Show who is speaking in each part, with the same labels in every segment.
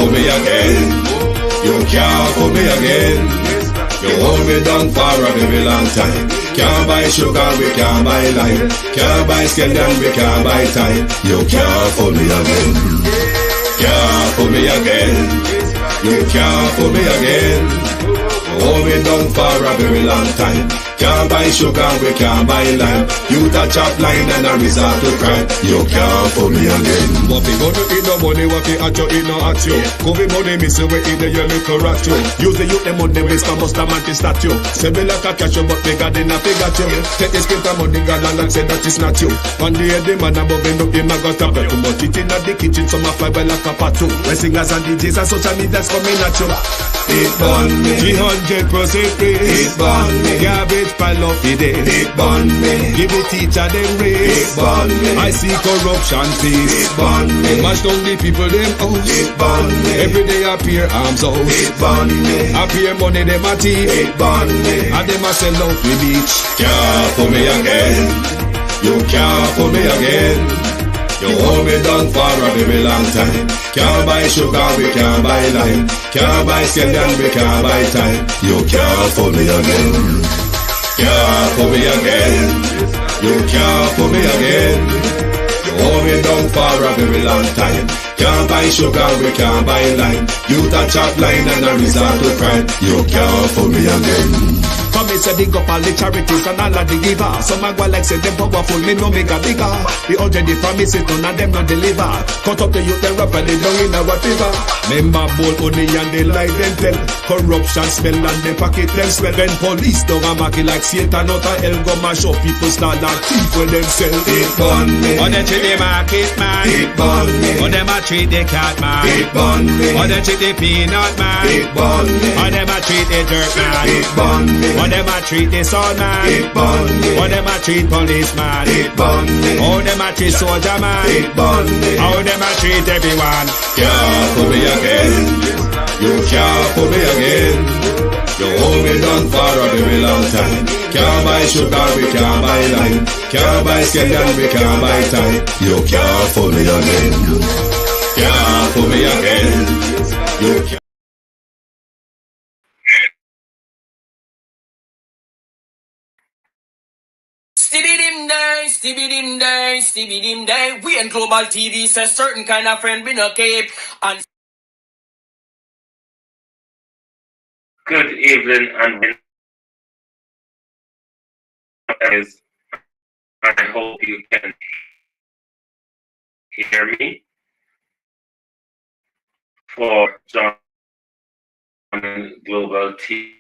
Speaker 1: fool me again. You can't fool me again. You hold me down for a very long time. Can't buy sugar, we can't buy lime. Can't buy scandal, we can't buy time. You can't fool me again. Can't fool me again. You can't fool me again. Hold me down for a very long time. Can't buy sugar, we can't buy lime. You touch up line and a resort to crime. You can't fool me again.
Speaker 2: What people do in no money, what they at you, in no at you. Go be money, miss away in the yellow rat you. Use the youth, the money, waste for most of the statue. Say me like a cash, but they got in a figure you. Take this spit of money, God and say that it's not you. On the head, the man above him, look him, I got stop it. Too much it in the kitchen, some fly by like a patu. When singers and DJs and social media's coming at you.
Speaker 1: It burn me
Speaker 2: 300% free.
Speaker 1: It burn me
Speaker 2: Garbage pile up the day.
Speaker 1: It burn me
Speaker 2: Give the teacher them raise.
Speaker 1: It burn me
Speaker 2: I see corruption peace.
Speaker 1: It burn me
Speaker 2: Mash down the people them house.
Speaker 1: It burn me
Speaker 2: Every day appear arms out.
Speaker 1: It burn me
Speaker 2: Appear money them a thief.
Speaker 1: It burn me
Speaker 2: And them a sell out the beach.
Speaker 1: Can't fool me again. You can't fool me again. You hold me down for a very long time. Can't buy sugar, we can't buy lime. Can't buy scandal, we can't buy time. You can't fool me again. Can't fool me again. You can't fool me again. You hold me down for a very long time. Can't buy sugar, we can't buy lime. You touch up line and a resort to crime. You can't fool me again.
Speaker 2: Come me say big up all the charities and all of the givers. Some a go like say them powerful, me no make a bigger. The 100 the promises, none of them no deliver. Cut up the youth, they rap and they down in a whatever. Member bowl honey and they lie them tell. Corruption smell and they pocket them swell. When police don't a market like Satan out of hell, go mash up people start like thief when them sell.
Speaker 1: It burn me
Speaker 2: Or they treat the market man.
Speaker 1: It burn me
Speaker 2: Or them a treat the cat man.
Speaker 1: It burn me
Speaker 2: Or they treat the peanut man.
Speaker 1: It burn me
Speaker 2: Or them a treat the dirt man.
Speaker 1: It burn me
Speaker 2: Or them a treat the son man.
Speaker 1: It burn me
Speaker 2: Or them a treat policeman.
Speaker 1: It burn me
Speaker 2: How them a treat soldier man.
Speaker 1: It burn me
Speaker 2: How them a treat everyone.
Speaker 1: Can't fool me again. You can't fool me again. You hold me down for a very long time. Can't buy sugar, we can't buy lime. Can't buy scandal, we can't buy time. You can't fool me again. Can't fool me again. You can't.
Speaker 3: Stibby dim day. We in Global TV says certain kind of friend been a cape and.
Speaker 4: Good evening and guys. I hope you can hear me. For John Global TV,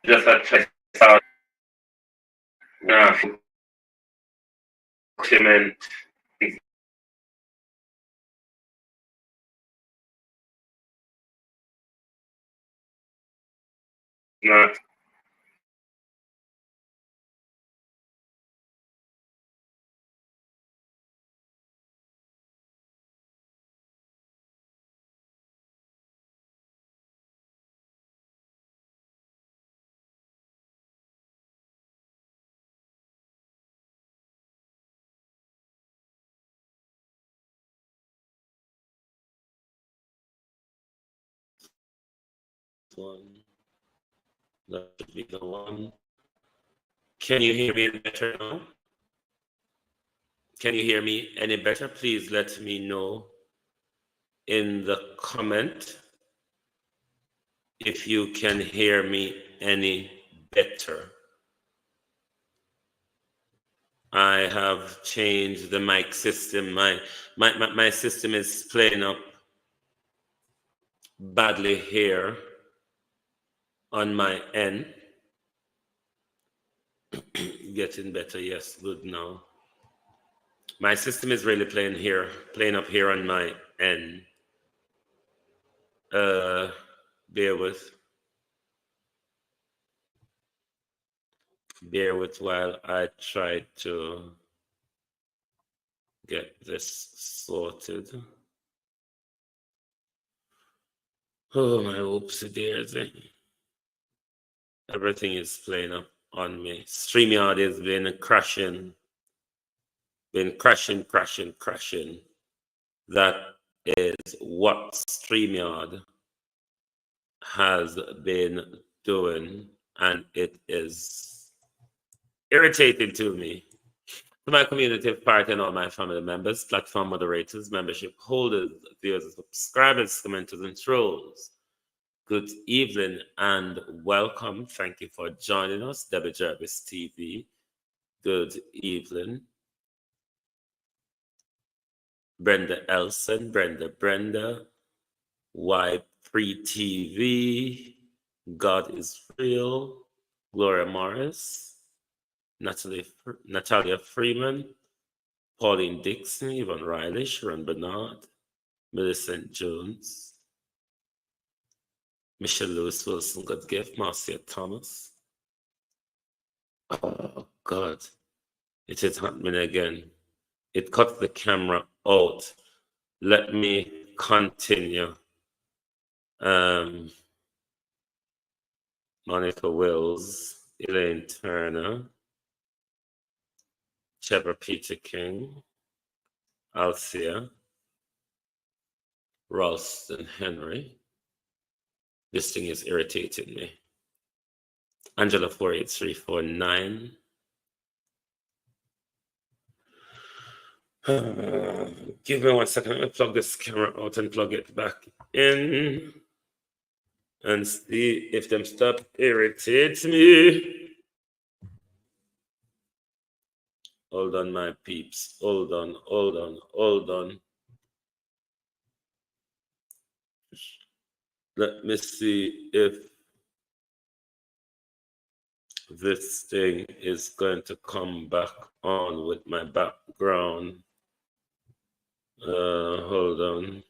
Speaker 4: just a check out now. Not
Speaker 5: one. That should be the one. Can you hear me better now? Can you hear me any better? Please let me know in the comment if you can hear me any better. I have changed the mic system. My system is playing up badly here on my end. Getting better, yes, good now. My system is really playing up here on my end. Bear with while I try to get this sorted. Oh, my oopsie daisy. Everything is playing up on me. StreamYard has been crashing. That is what StreamYard has been doing, and it is irritating to me. To my community of party and all my family members, platform moderators, membership holders, viewers, subscribers, commenters, and trolls. Good evening and welcome. Thank you for joining us, Debbie Jervis TV. Good evening. Brenda Elson, Brenda, Y3TV, God is Real, Gloria Morris, Natalia Freeman, Pauline Dixon, Yvonne Riley, Sharon Bernard, Millicent Jones, Michelle Lewis Wilson, Good Gift, Marcia Thomas. Oh God, it is happening again. It cut the camera out. Let me continue. Monica Wills, Elaine Turner, Trevor Peter King, Althea, Ralston Henry. This thing is irritating me. Angela 48349. Give me 1 second. Let me plug this camera out and plug it back in and see if them stop irritating me. Hold on, my peeps. Hold on. Let me see if this thing is going to come back on with my background. Hold on.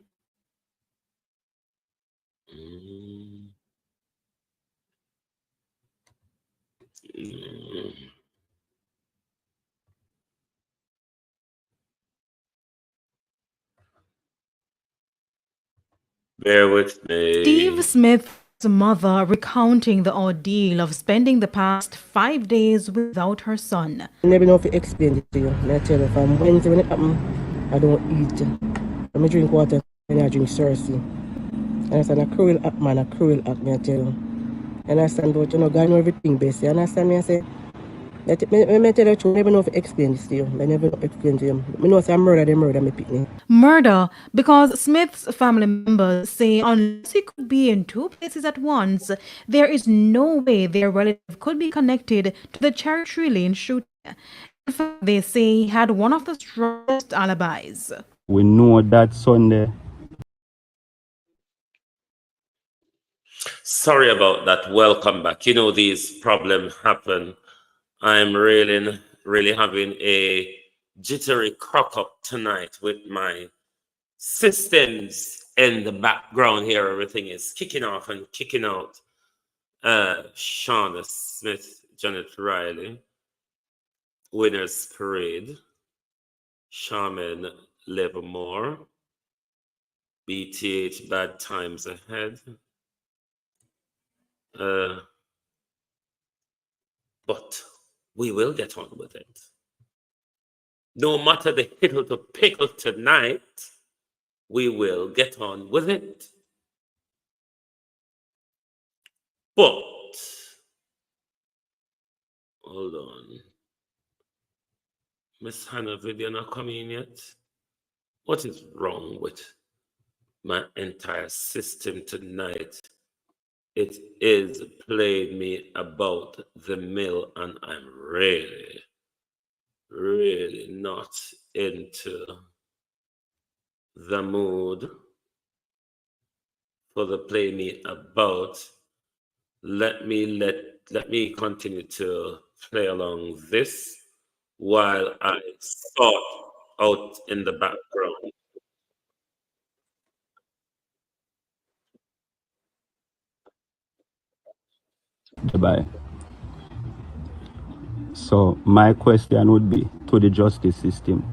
Speaker 5: Bear with me.
Speaker 6: Steve Smith's mother recounting the ordeal of spending the past 5 days without her son.
Speaker 7: I never know if I explain it to you. I tell you, from Wednesday when it happened, I don't eat. When I drink water, and I drink Cersei. And I said, a cruel act, man, a cruel act, me I tell you. And I said, but you know, God know everything best. And I said, me I say, I tell you, I never know if I explain this to you. I never know explain to you. I know say I murder me picnic.
Speaker 6: Murder, because Smith's family members say unless he could be in two places at once, there is no way their relative could be connected to the Cherry Lane shooting. In fact, they say he had one of the strongest alibis.
Speaker 8: We know that Sunday.
Speaker 5: Sorry about that. Welcome back. You know, these problems happen. I'm really having a jittery crock up tonight with my systems in the background here. Everything is kicking off and kicking out. Shauna Smith, Janet Riley, Winners Parade, Charmin Livermore, BTH Bad Times Ahead. But we will get on with it. No matter the hickle to pickle tonight, we will get on with it. But, hold on. Miss Hannah, video not coming yet? What is wrong with my entire system tonight? It is playing me about the mill, and I'm really not into the mood for the play me about. Let me continue to play along this while I sort out in the background.
Speaker 8: Goodbye. So my question would be to the justice system.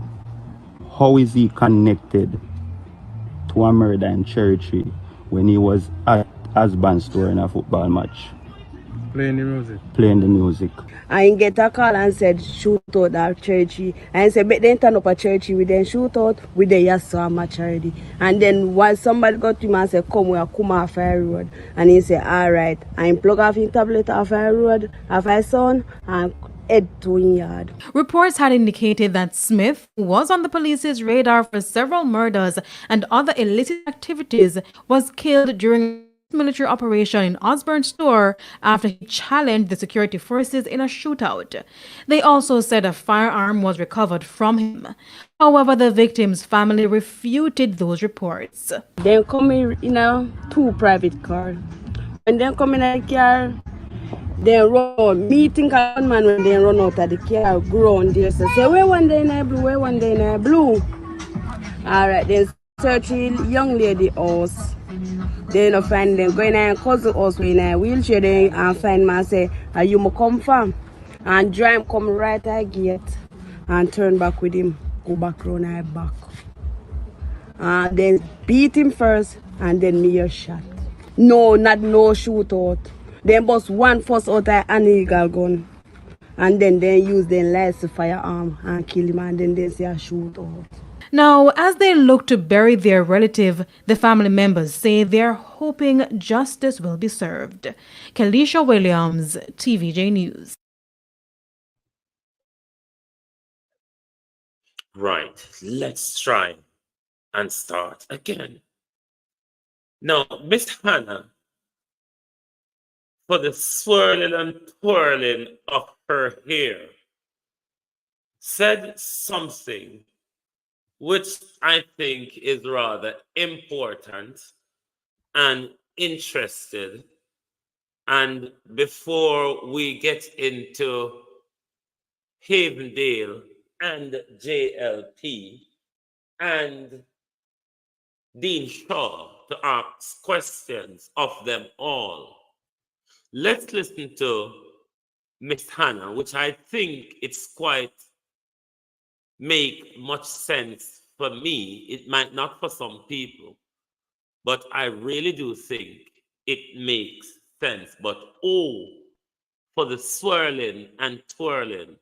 Speaker 8: How is he connected to a murder in Cherry Tree when he was at Asban store in a football match?
Speaker 9: Playing the music.
Speaker 8: Playing the music.
Speaker 7: I get a call and said shoot out that churchy. And said but then turn up a churchy we then shoot out with the yes so much already. And then once somebody got to him and said come we are come off our road. And he said alright. And plug off his tablet off our road, off our son and head to his yard.
Speaker 6: Reports had indicated that Smith, who was on the police's radar for several murders and other illicit activities, was killed during a military operation in Osborne Store after he challenged the security forces in a shootout. They also said a firearm was recovered from him. However, the victim's family refuted those reports.
Speaker 7: They come in a 2 private car. When they come in a car, they run out. Me think a gunman when they run out of the car, ground there. So say, where one day in a blue, where one day in a blue. Alright, then search the young lady house. They no find them. Go in a cousin house in a wheelchair there and find man say, are you ma come from? And drive come right at gate and turn back with him. Go back round her back. And then beat him first and then me a shot. No, not no shootout. Then bust one first out of an illegal gun. And then they use their lights firearm and kill him and then they say a shootout.
Speaker 6: Now, as they look to bury their relative, the family members say they're hoping justice will be served. Kelisha Williams, TVJ News.
Speaker 5: Right, let's try and start again. Now, Miss Hannah, for the swirling and twirling of her hair, said something which I think is rather important and interested. And before we get into Havendale and JLP and Dean Shaw to ask questions of them all, let's listen to Miss Hannah, which I think it's quite make much sense for me. It might not for some people, but I really do think it makes sense. But oh, for the swirling and twirling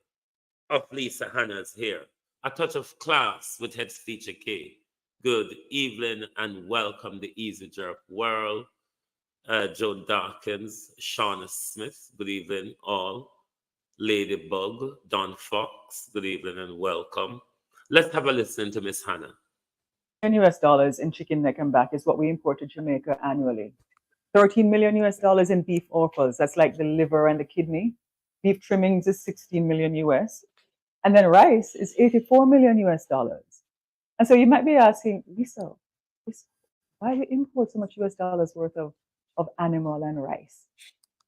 Speaker 5: of Lisa Hannah's hair. A touch of class with head teacher K. Good evening and welcome the Easy Jerk world. Joan Dawkins, Shauna Smith, good evening all. Ladybug, Don Fox, good evening and welcome. Let's have a listen to Miss Hannah.
Speaker 10: US dollars in chicken neck and back is what we import to Jamaica annually. 13 million US dollars in beef offals. That's like the liver and the kidney. Beef trimmings is 16 million US. And then rice is 84 million US dollars. And so you might be asking, Lisa, why do you import so much US dollars worth of animal and rice?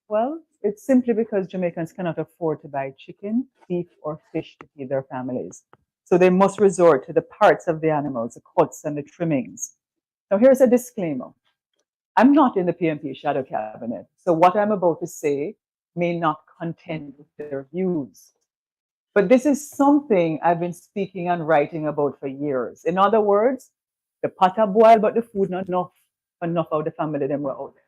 Speaker 10: Well, it's simply because Jamaicans cannot afford to buy chicken, beef, or fish to feed their families. So they must resort to the parts of the animals, the cuts and the trimmings. Now, here's a disclaimer. I'm not in the PMP shadow cabinet, so what I'm about to say may not contend with their views. But this is something I've been speaking and writing about for years. In other words, the pot a boil, but the food not enough of the family them were out there.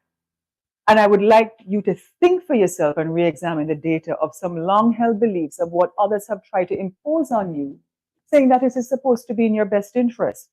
Speaker 10: And I would like you to think for yourself and re-examine the data of some long-held beliefs of what others have tried to impose on you, saying that it is supposed to be in your best interest.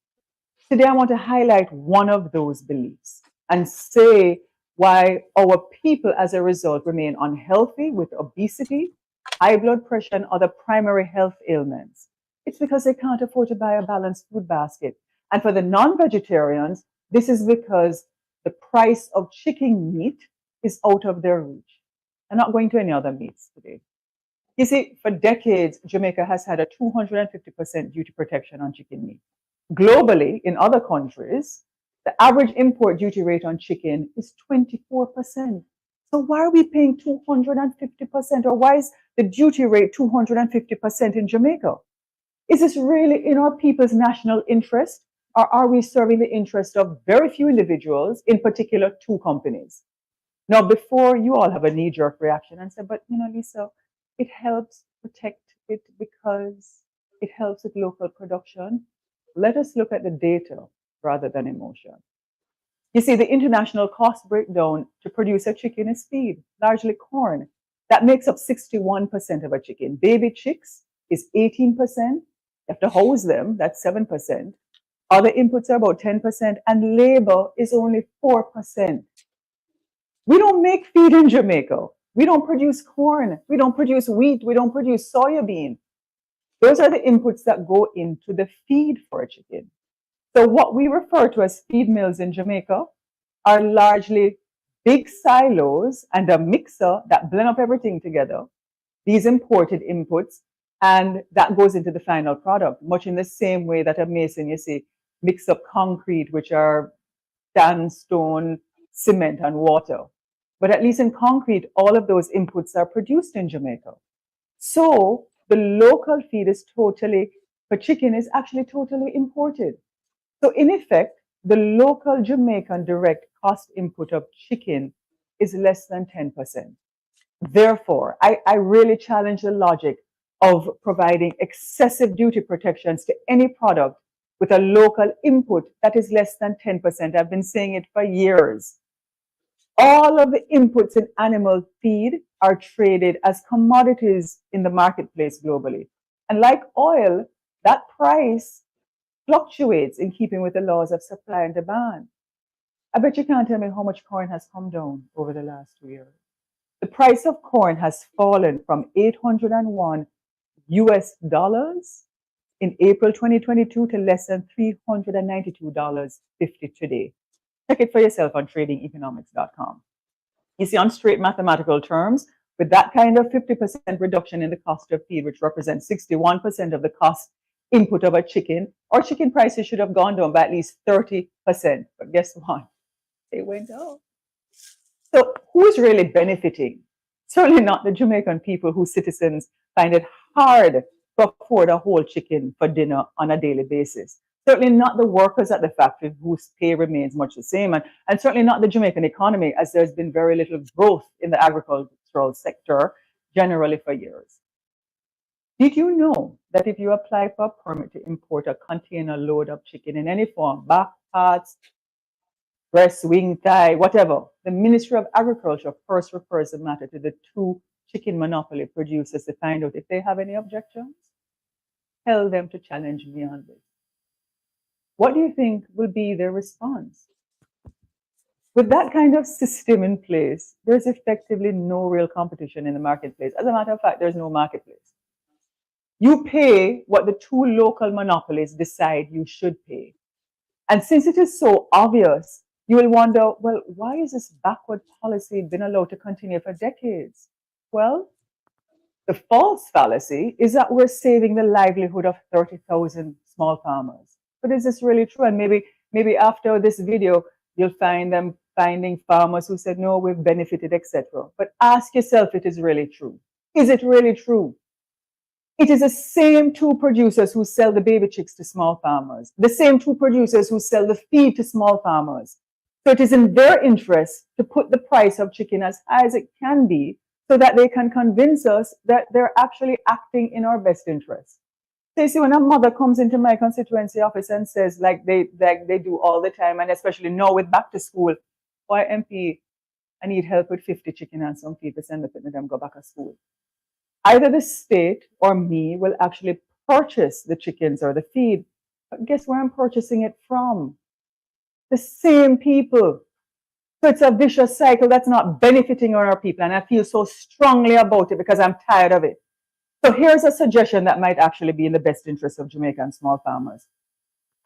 Speaker 10: Today, I want to highlight one of those beliefs and say why our people, as a result, remain unhealthy with obesity, high blood pressure, and other primary health ailments. It's because they can't afford to buy a balanced food basket. And for the non-vegetarians, this is because the price of chicken meat is out of their reach. I'm not going to any other meats today. You see, for decades, Jamaica has had a 250% duty protection on chicken meat. Globally, in other countries, the average import duty rate on chicken is 24%. So why are we paying 250%? Or why is the duty rate 250% in Jamaica? Is this really in our people's national interest? Or are we serving the interest of very few individuals, in particular 2 companies? Now, before you all have a knee-jerk reaction and say, but Lisa, it helps protect it because it helps with local production. Let us look at the data rather than emotion. You see, the international cost breakdown to produce a chicken is feed, largely corn. That makes up 61% of a chicken. Baby chicks is 18%. You have to house them, that's 7%. Other inputs are about 10%, and labor is only 4%. We don't make feed in Jamaica. We don't produce corn. We don't produce wheat. We don't produce soybean. Those are the inputs that go into the feed for a chicken. So what we refer to as feed mills in Jamaica are largely big silos and a mixer that blend up everything together, these imported inputs, and that goes into the final product, much in the same way that a mason, you see, mix up concrete, which are sandstone, cement, and water. But at least in concrete, all of those inputs are produced in Jamaica. So the local feed is totally, for chicken, is actually totally imported. So in effect, the local Jamaican direct cost input of chicken is less than 10%. Therefore, I really challenge the logic of providing excessive duty protections to any product with a local input that is less than 10%. I've been saying it for years. All of the inputs in animal feed are traded as commodities in the marketplace globally. And like oil, that price fluctuates in keeping with the laws of supply and demand. I bet you can't tell me how much corn has come down over the last 2 years. The price of corn has fallen from $801 in April 2022 to less than $392.50 today. Check it for yourself on tradingeconomics.com. You see, on straight mathematical terms, with that kind of 50% reduction in the cost of feed, which represents 61% of the cost input of a chicken, our chicken prices should have gone down by at least 30%. But guess what? They went up. So who's really benefiting? Certainly not the Jamaican people whose citizens find it hard to afford a whole chicken for dinner on a daily basis. Certainly not the workers at the factory whose pay remains much the same, and certainly not the Jamaican economy, as there's been very little growth in the agricultural sector generally for years. Did you know that if you apply for a permit to import a container load of chicken in any form, back parts, breast, wing, thigh, whatever, the Ministry of Agriculture first refers the matter to the 2 chicken monopoly producers to find out if they have any objections? Tell them to challenge me on this. What do you think will be their response? With that kind of system in place, there's effectively no real competition in the marketplace. As a matter of fact, there's no marketplace. You pay what the 2 local monopolies decide you should pay. And since it is so obvious, you will wonder, well, why is this backward policy been allowed to continue for decades? Well, the false fallacy is that we're saving the livelihood of 30,000 small farmers. But is this really true? And maybe after this video, you'll find them finding farmers who said, no, we've benefited, etc. But ask yourself if it is really true. Is it really true? It is the same 2 producers who sell the baby chicks to small farmers, the same 2 producers who sell the feed to small farmers. So it is in their interest to put the price of chicken as high as it can be so that they can convince us that they're actually acting in our best interest. So you see, when a mother comes into my constituency office and says, like they do all the time, and especially now with back to school, why MP, I need help with 50 chicken and some feed to send them go back to school. Either the state or me will actually purchase the chickens or the feed. But guess where I'm purchasing it from? The same people. So it's a vicious cycle that's not benefiting our people. And I feel so strongly about it because I'm tired of it. So here's a suggestion that might actually be in the best interest of Jamaican small farmers.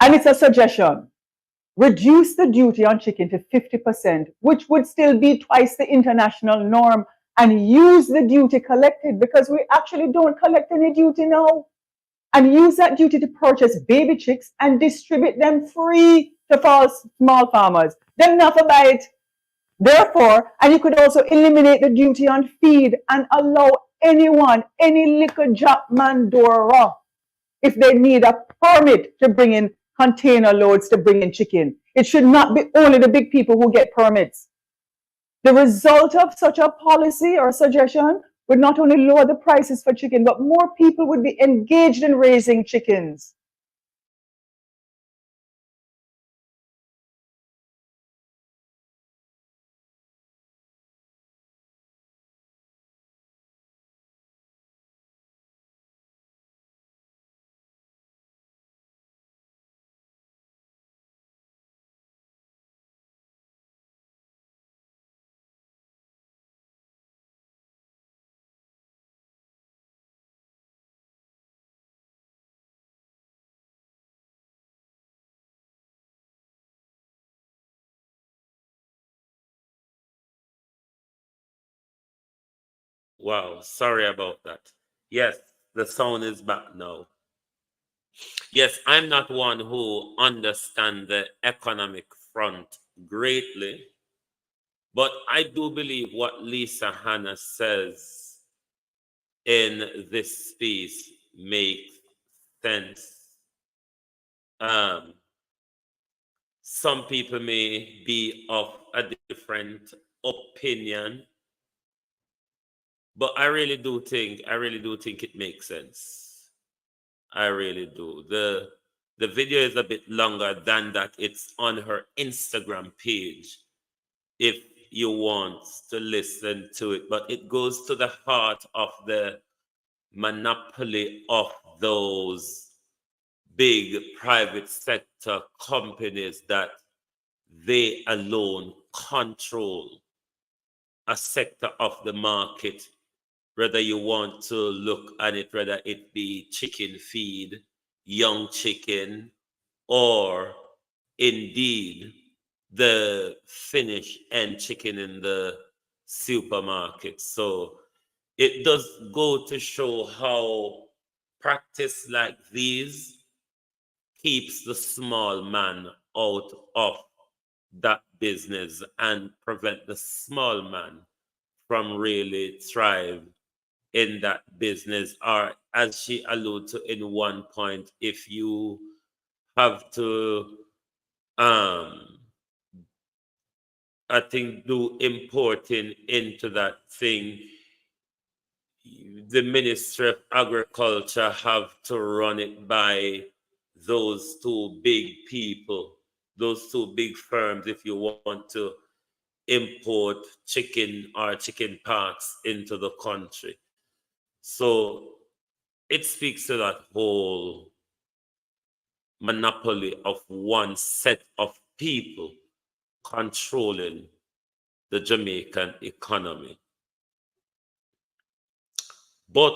Speaker 10: And it's a suggestion. Reduce the duty on chicken to 50%, which would still be twice the international norm, and use the duty collected, because we actually don't collect any duty now. And use that duty to purchase baby chicks and distribute them free to small farmers. Them not to buy it. Therefore, and you could also eliminate the duty on feed and allow anyone, any little job mandora, if they need a permit to bring in container loads to bring in chicken. It should not be only the big people who get permits. The result of such a policy or suggestion would not only lower the prices for chicken, but more people would be engaged in raising chickens.
Speaker 5: Wow, sorry about that. Yes, the sound is back now. Yes, I'm not one who understands the economic front greatly, but I do believe what Lisa Hanna says in this piece makes sense. Um, some people may be of a different opinion, but I really do think it makes sense. I really do. The video is a bit longer than that. It's on her Instagram page if you want to listen to it, but it goes to the heart of the monopoly of those big private sector companies that they alone control a sector of the market, whether you want to look at it, whether it be chicken feed, young chicken, or indeed the finished end chicken in the supermarket. So it does go to show how practice like these keeps the small man out of that business and prevent the small man from really thrive in that business. Or as she alluded to in one point, if you have to I think do importing into that thing, the Ministry of Agriculture have to run it by those two big people, those two big firms, if you want to import chicken or chicken parts into the country. So it speaks to that whole monopoly of one set of people controlling the Jamaican economy. But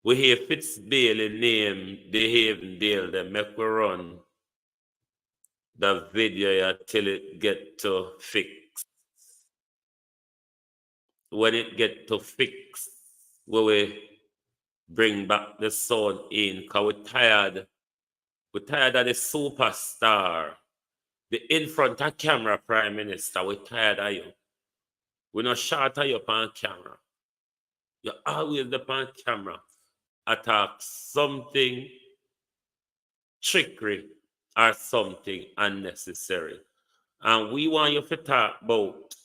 Speaker 5: we hear Fitzbailey name the Havendale, they make we run the video till it get to fix. When it get to fix, we bring back the sound in, because we're tired. We're tired of the superstar, the in front of camera prime minister. We're tired of you. We're not short of you on camera. You're always the on camera. Attack something trickery or something unnecessary. And we want you to talk about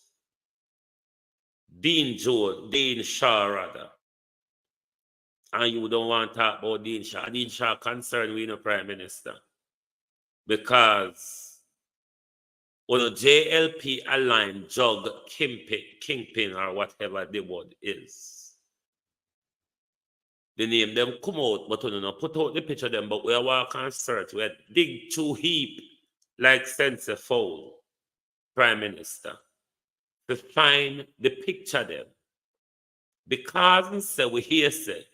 Speaker 5: Dean Shaw rather. And you don't want to talk about Dean Shaw. Dean Shaw concerned with the Prime Minister. Because when a JLP aligned jug kingpin or whatever the word is, the name them come out, but we don't put out the picture of them, but we walk and search, we dig through heap like Sensor Fowl, Prime Minister, to find the picture them. Because we say we hear say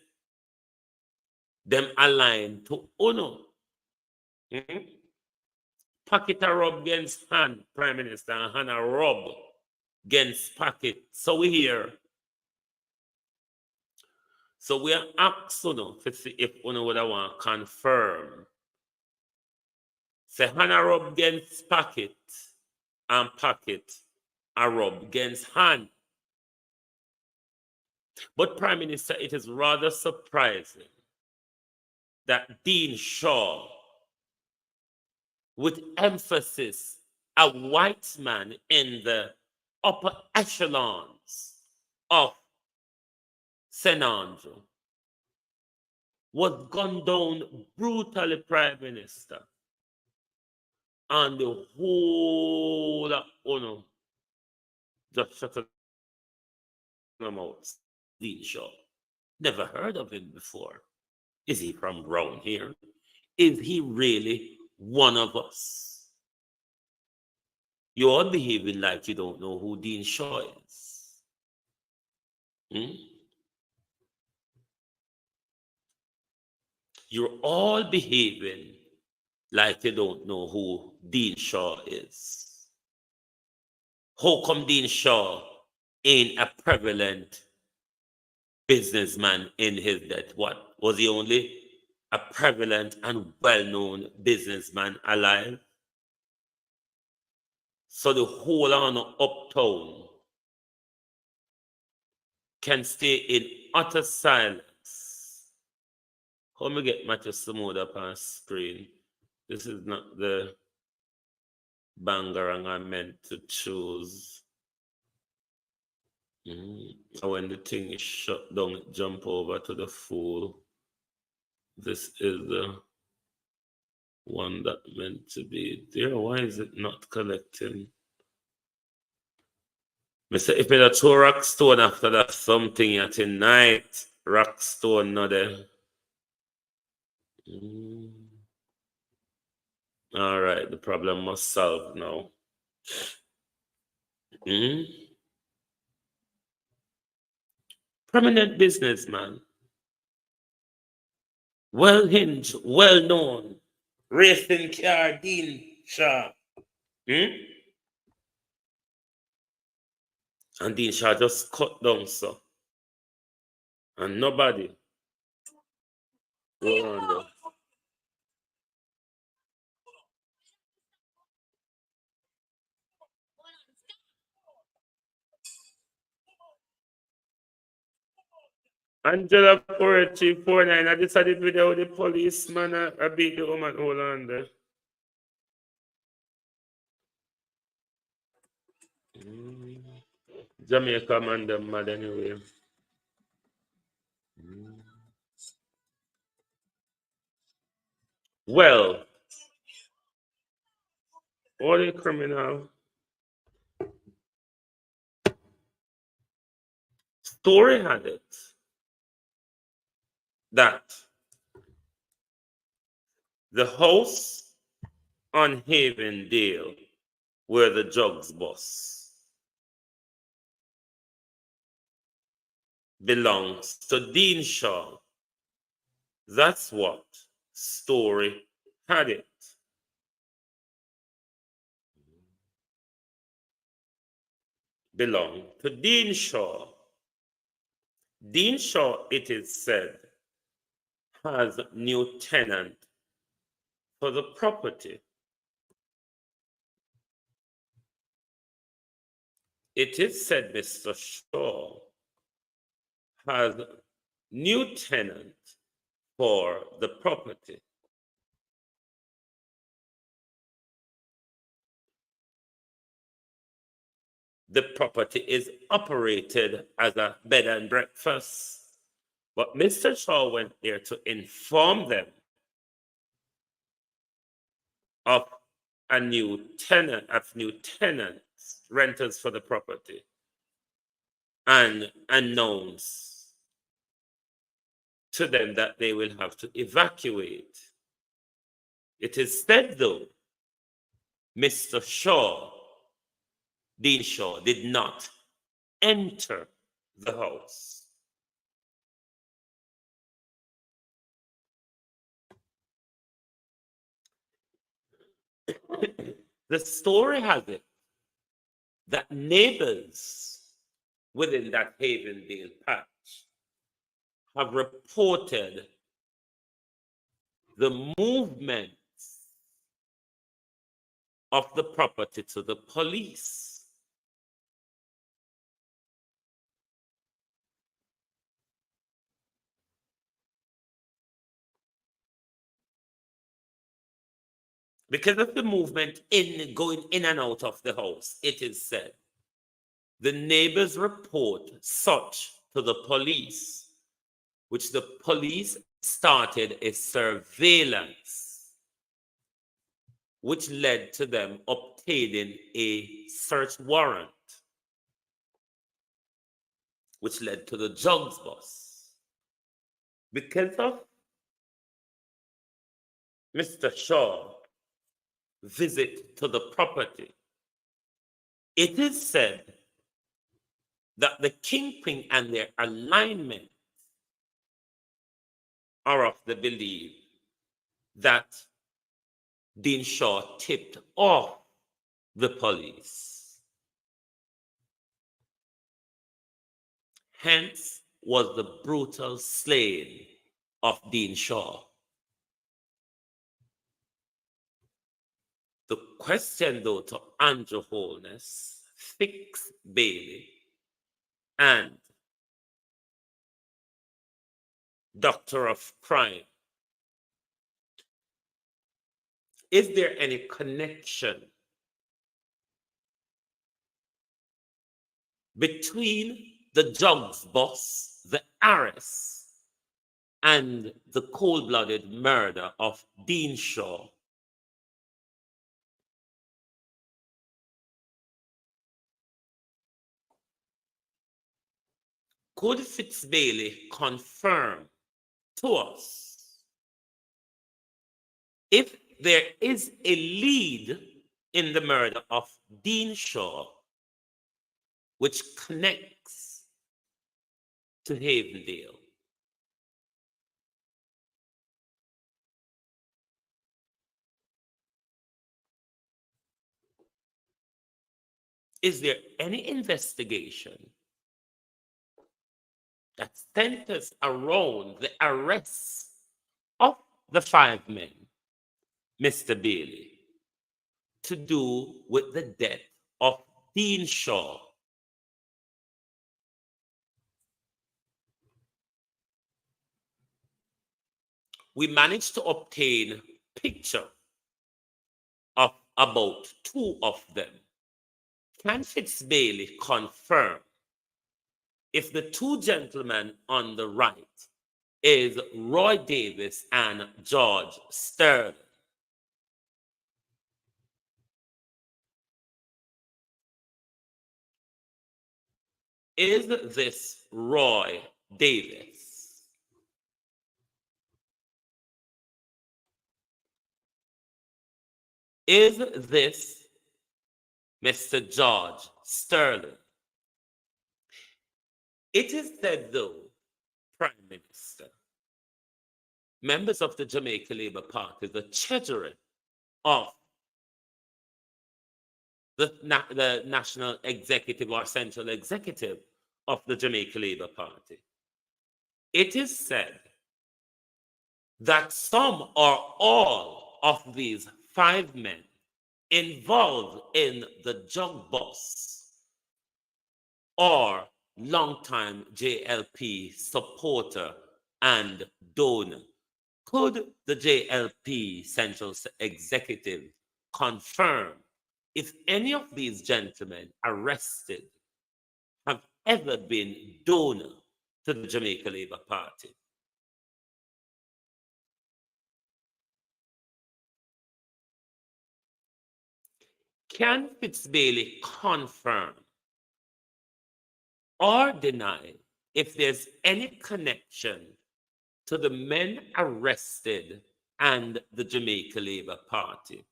Speaker 5: them aligned to Uno. Pocket a rub against hand, Prime Minister, and hand a rub against pocket. So we hear. So we are asking to see if Uno would want to confirm. Say hand a rub against pocket and pocket a rub against hand. But Prime Minister, it is rather surprising that Dean Shaw, with emphasis, a white man in the upper echelons of St. Andrew, was gunned down brutally, Prime Minister, and the whole of Uno just shut them out. Dean Shaw, never heard of him before. Is he from round here? Is he really one of us? You're behaving like you don't know who Dean Shaw is. You're all behaving like you don't know who Dean Shaw is. How come Dean Shaw ain't a prevalent businessman in his death. What? Was he only a prevalent and well-known businessman alive? So the whole on uptown can stay in utter silence. How me get Matthew Smooth up on screen? This is not the bangarang I meant to choose. When the thing is shut down, it jump over to the full. This is the one that meant to be there. Why is it not collecting? Mr. If it's a two rock stone after that something at night, rock stone not there. All right, the problem must solve now. Prominent businessman, well hinged, well known, racing car Dean Shaw. And Dean Shaw just cut down so. And nobody go on there. Angela 4349, I decided without the policeman, I beat the woman. Hold on there. Jamaica man, them mad anyway. Well, all the criminal story had it that the house on Havendale, where the drugs boss belongs to Dean Shaw. That's what story had it. Belong to Dean Shaw. Dean Shaw, it is said, has new tenant for the property. It is said Mr. Shaw has new tenant for the property. The property is operated as a bed and breakfast. But Mr. Shaw went there to inform them of new tenants, renters for the property, and announce to them that they will have to evacuate. It is said, though, Mr. Shaw, Dean Shaw, did not enter the house. The story has it that neighbors within that Havendale patch have reported the movement of the property to the police. Because of the movement going in and out of the house, it is said, the neighbors report such to the police, which the police started a surveillance, which led to them obtaining a search warrant, which led to the drugs bust. Because of Mr. Shaw visit to the property, it is said that the kingpin and their alignment are of the belief that Dean Shaw tipped off the police. hence was the brutal slaying of Dean Shaw. The question, though, to Andrew Holness, Fix Bailey, and Doctor of Crime, is there any connection between the drugs boss, the arrest, and the cold-blooded murder of Dean Shaw? Could Fitzbailey confirm to us if there is a lead in the murder of Dean Shaw which connects to Havendale? Is there any investigation that centers around the arrest of the 5 men, Mr. Bailey, to do with the death of Dean Shaw? We managed to obtain a picture of about 2 of them. Can Fitzbailey confirm if the 2 gentlemen on the right is Roy Davis and George Sterling? Is this Roy Davis? Is this Mr. George Sterling? It is said, though, Prime Minister, members of the Jamaica Labour Party, the treasurer of the national executive or central executive of the Jamaica Labour Party, it is said that some or all of these 5 men involved in the drug bust or longtime JLP supporter and donor. Could the JLP Central Executive confirm if any of these gentlemen arrested have ever been donor to the Jamaica Labour Party? Can Fitzbailey confirm or deny if there's any connection to the men arrested and the Jamaica Labour Party?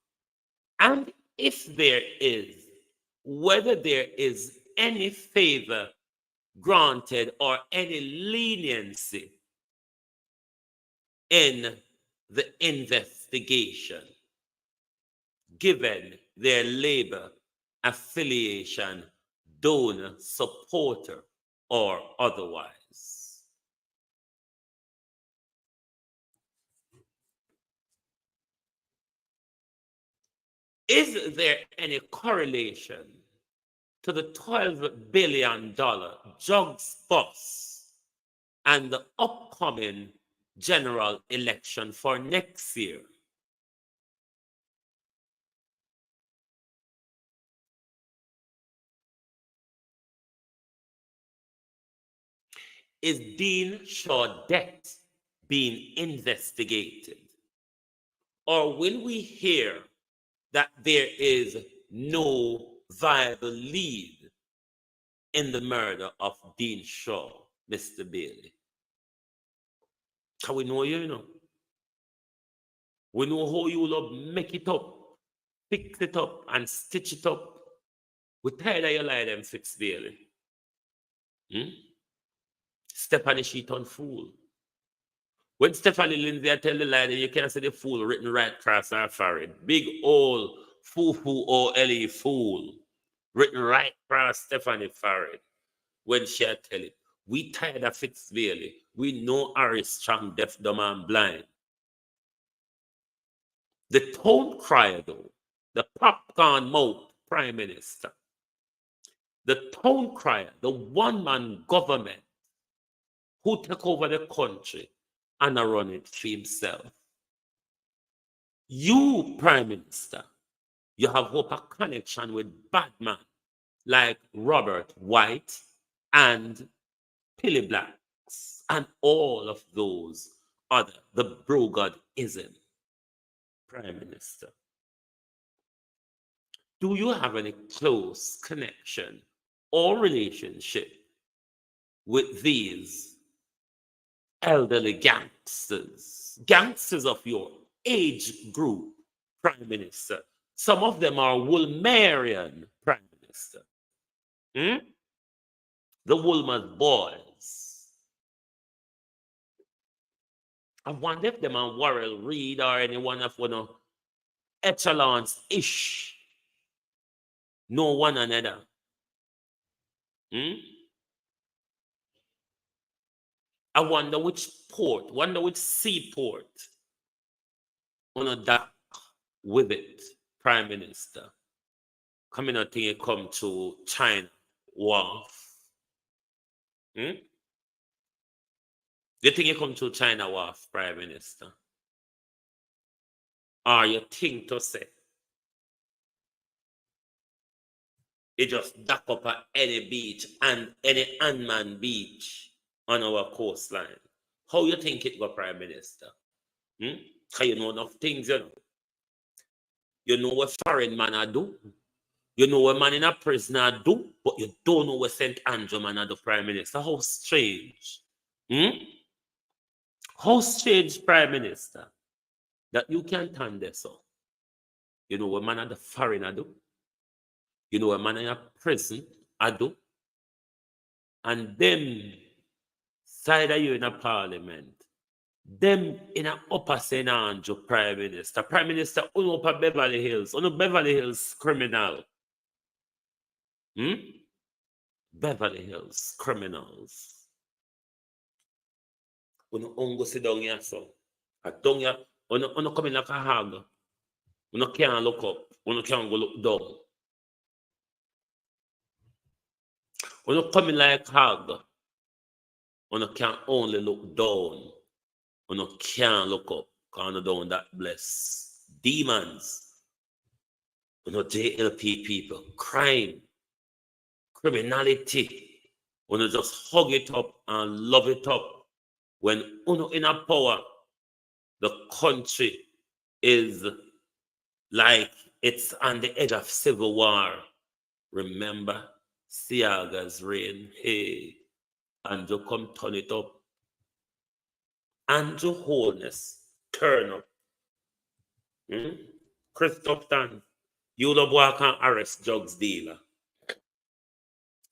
Speaker 5: And if there is, whether there is any favor granted or any leniency in the investigation, given their labor affiliation, donor, supporter, or otherwise. Is there any correlation to the $12 billion drugs bust and the upcoming general election for next year? Is Dean Shaw death being investigated? Or will we hear that there is no viable lead in the murder of Dean Shaw, Mr. Bailey? Can we know you know? We know how you will make it up, fix it up, and stitch it up. We're tired of your lie, them Fitz Bailey. Stephanie Sheaton fool. When Stephanie Lindsay tell the lie, then you can't see the fool written right across her forehead. Big old foo-foo-o-l-e fool written right across Stephanie's forehead when she tell it. We tired of Fitzville. We know Harry Strong, deaf, dumb, and blind. The town crier, though, the popcorn mouth prime minister, the town crier, the one-man government who took over the country and run it for himself. You, prime minister, you have hope a connection with bad man like Robert White and Pilly Blacks and all of those other, the Brogodism, prime minister. Do you have any close connection or relationship with these elderly gangsters of your age group, prime minister? Some of them are Woolmerian prime minister. The Woolmer boys. I wonder if them and Worrell Reed or anyone of one of echelons ish know one another. I wonder which seaport on a dock with it, prime minister. Coming out think you come to China Wharf. You think you come to China Wharf, prime minister? Or you think to say it just dock up at any beach and any unmanned beach on our coastline? How you think it go, prime minister? Because you know enough things, you know. You know what foreign man I do. You know what man in a prison I do, but you don't know what St. Andrew man I do, prime minister. How strange. How strange, prime minister, that you can't turn this up. You know what man at the foreign I do. You know what man in a prison I do. And them side of you in a parliament. Them in a upper St. Andrew prime minister. Prime minister, upper Beverly Hills. Beverly Hills criminal. Beverly Hills criminals. Ungo sit down here, so. Down here, come in like a hog. Can't look up. Can't go look down. Come in like a hog. Can't only look down. Can't look up. Can't down that bless. Demons. JLP people. Crime. Criminality. Just hug it up and love it up. When in a power, the country is like it's on the edge of civil war. Remember Siaga's reign? Hey, Andrew, come turn it up. Andrew Wholeness, turn up. Christoph Tan, you love walk and arrest drugs dealer.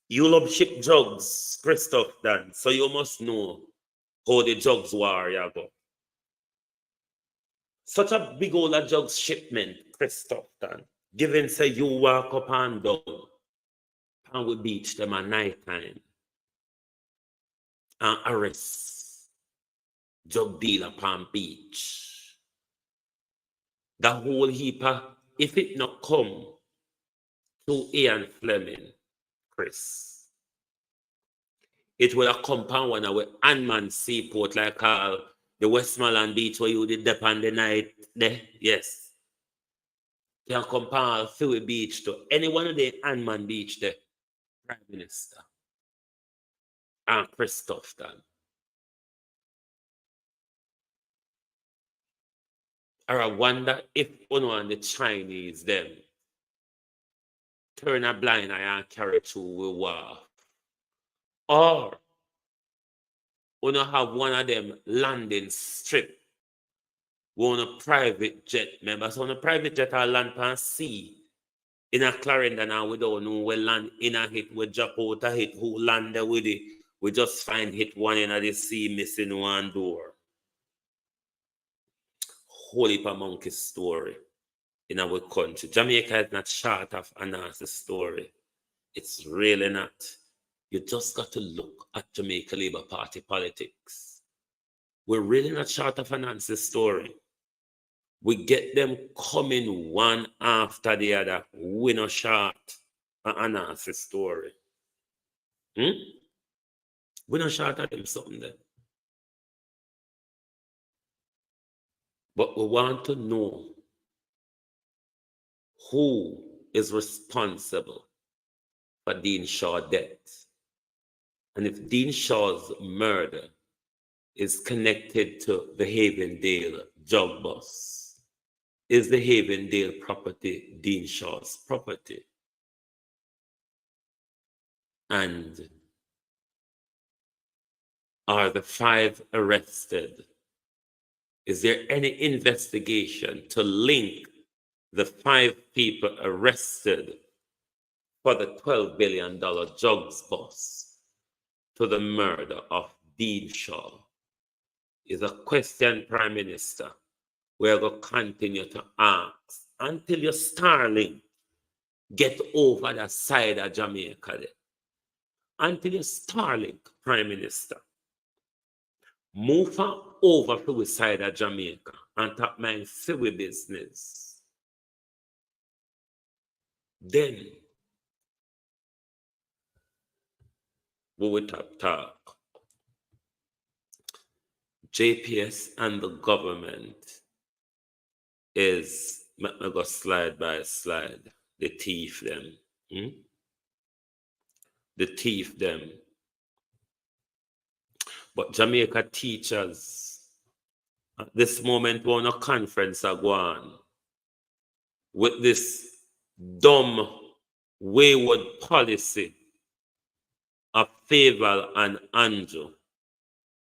Speaker 5: You love ship drugs, Christoph Tan. So you must know how the drugs war you go. Such a big old drugs shipment, Christoph Tan. Given say you walk up and down, and we beach them at night time and arrest drug dealer Palm Beach. The whole heap of, if it not come to Ian Fleming, Chris, it will compound one with Anman Seaport, like the Westmoreland Beach where you did dip on the night there. Yes. Can compound Philly Beach to any one of the Anman Beach there. Prime Minister. And Christoph Tan. Or I wonder if one of the Chinese them turn a blind eye and carry through with war. Or we don't have one of them landing strip. We want a private jet, remember? So on a private jet or land pan sea in a Clarendon and we don't know where land in a hit, we drop out a hit, who land there with it. We just find hit one in the sea missing one door. Holy pa monkey story in our country. Jamaica is not short of a nasty story. It's really not. You just got to look at Jamaica Labour Party politics. We're really not short of an answer story. We get them coming one after the other. We're not short an answer story. We're not short of them something there. But we want to know who is responsible for Dean Shaw's death. And if Dean Shaw's murder is connected to the Havendale drug bus, is the Havendale property Dean Shaw's property? And are the 5 arrested? Is there any investigation to link the 5 people arrested for the $12 billion drugs bust to the murder of Dean Shaw? Is a question, Prime Minister, we're going to continue to ask until your Starlink get over the side of Jamaica there. Until your Starlink, Prime Minister, move over to the side of Jamaica and top my civil business. Then we will talk. JPS and the government is, let me go slide by slide, the thief them. The thief them. But Jamaica teachers, at this moment, we're on a conference are going with this dumb, wayward policy of Favour and Andrew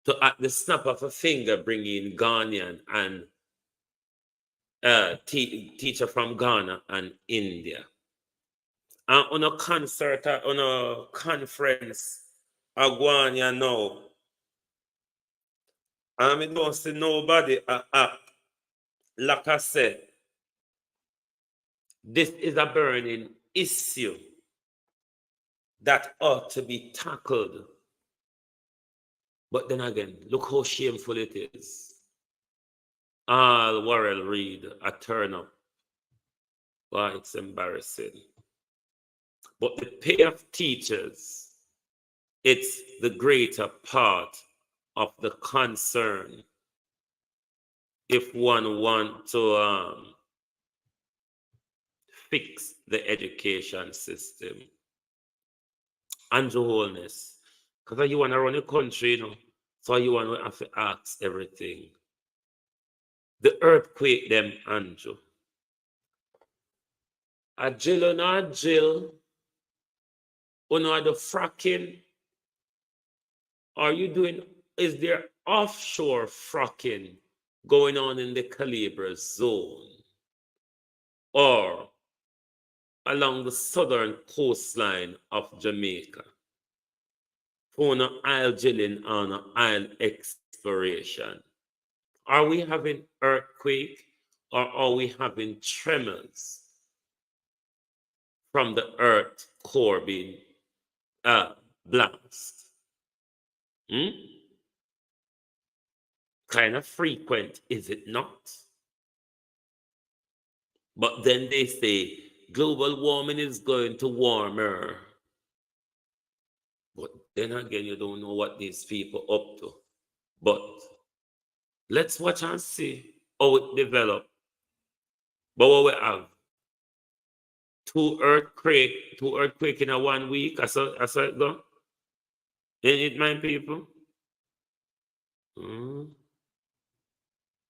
Speaker 5: to, at the snap of a finger, bring in Ghanaian and teacher from Ghana and India. And on a concert, on a conference, I go on here now. And I don't see nobody like I said, this is a burning issue that ought to be tackled. But then again, look how shameful it is. All Worrell Reed a turn up. Why, it's embarrassing. But the pay of teachers, it's the greater part of the concern if one wants to fix the education system. Andrew Holness, because you want to run a country, you know, so you want to have to ask everything. The earthquake them, Andrew. A drill or not a drill, or not the fracking, are you doing, is there offshore fracking going on in the Calibre zone or along the southern coastline of Jamaica for an oil drilling and oil exploration? Are we having earthquake or are we having tremors from the earth core being blast? Kind of frequent, is it not? But then they say global warming is going to warmer. But then again, you don't know what these people up to. But let's watch and see how it develops. But what we have, two earthquake in a 1 week. I saw it go. Ain't it, my people?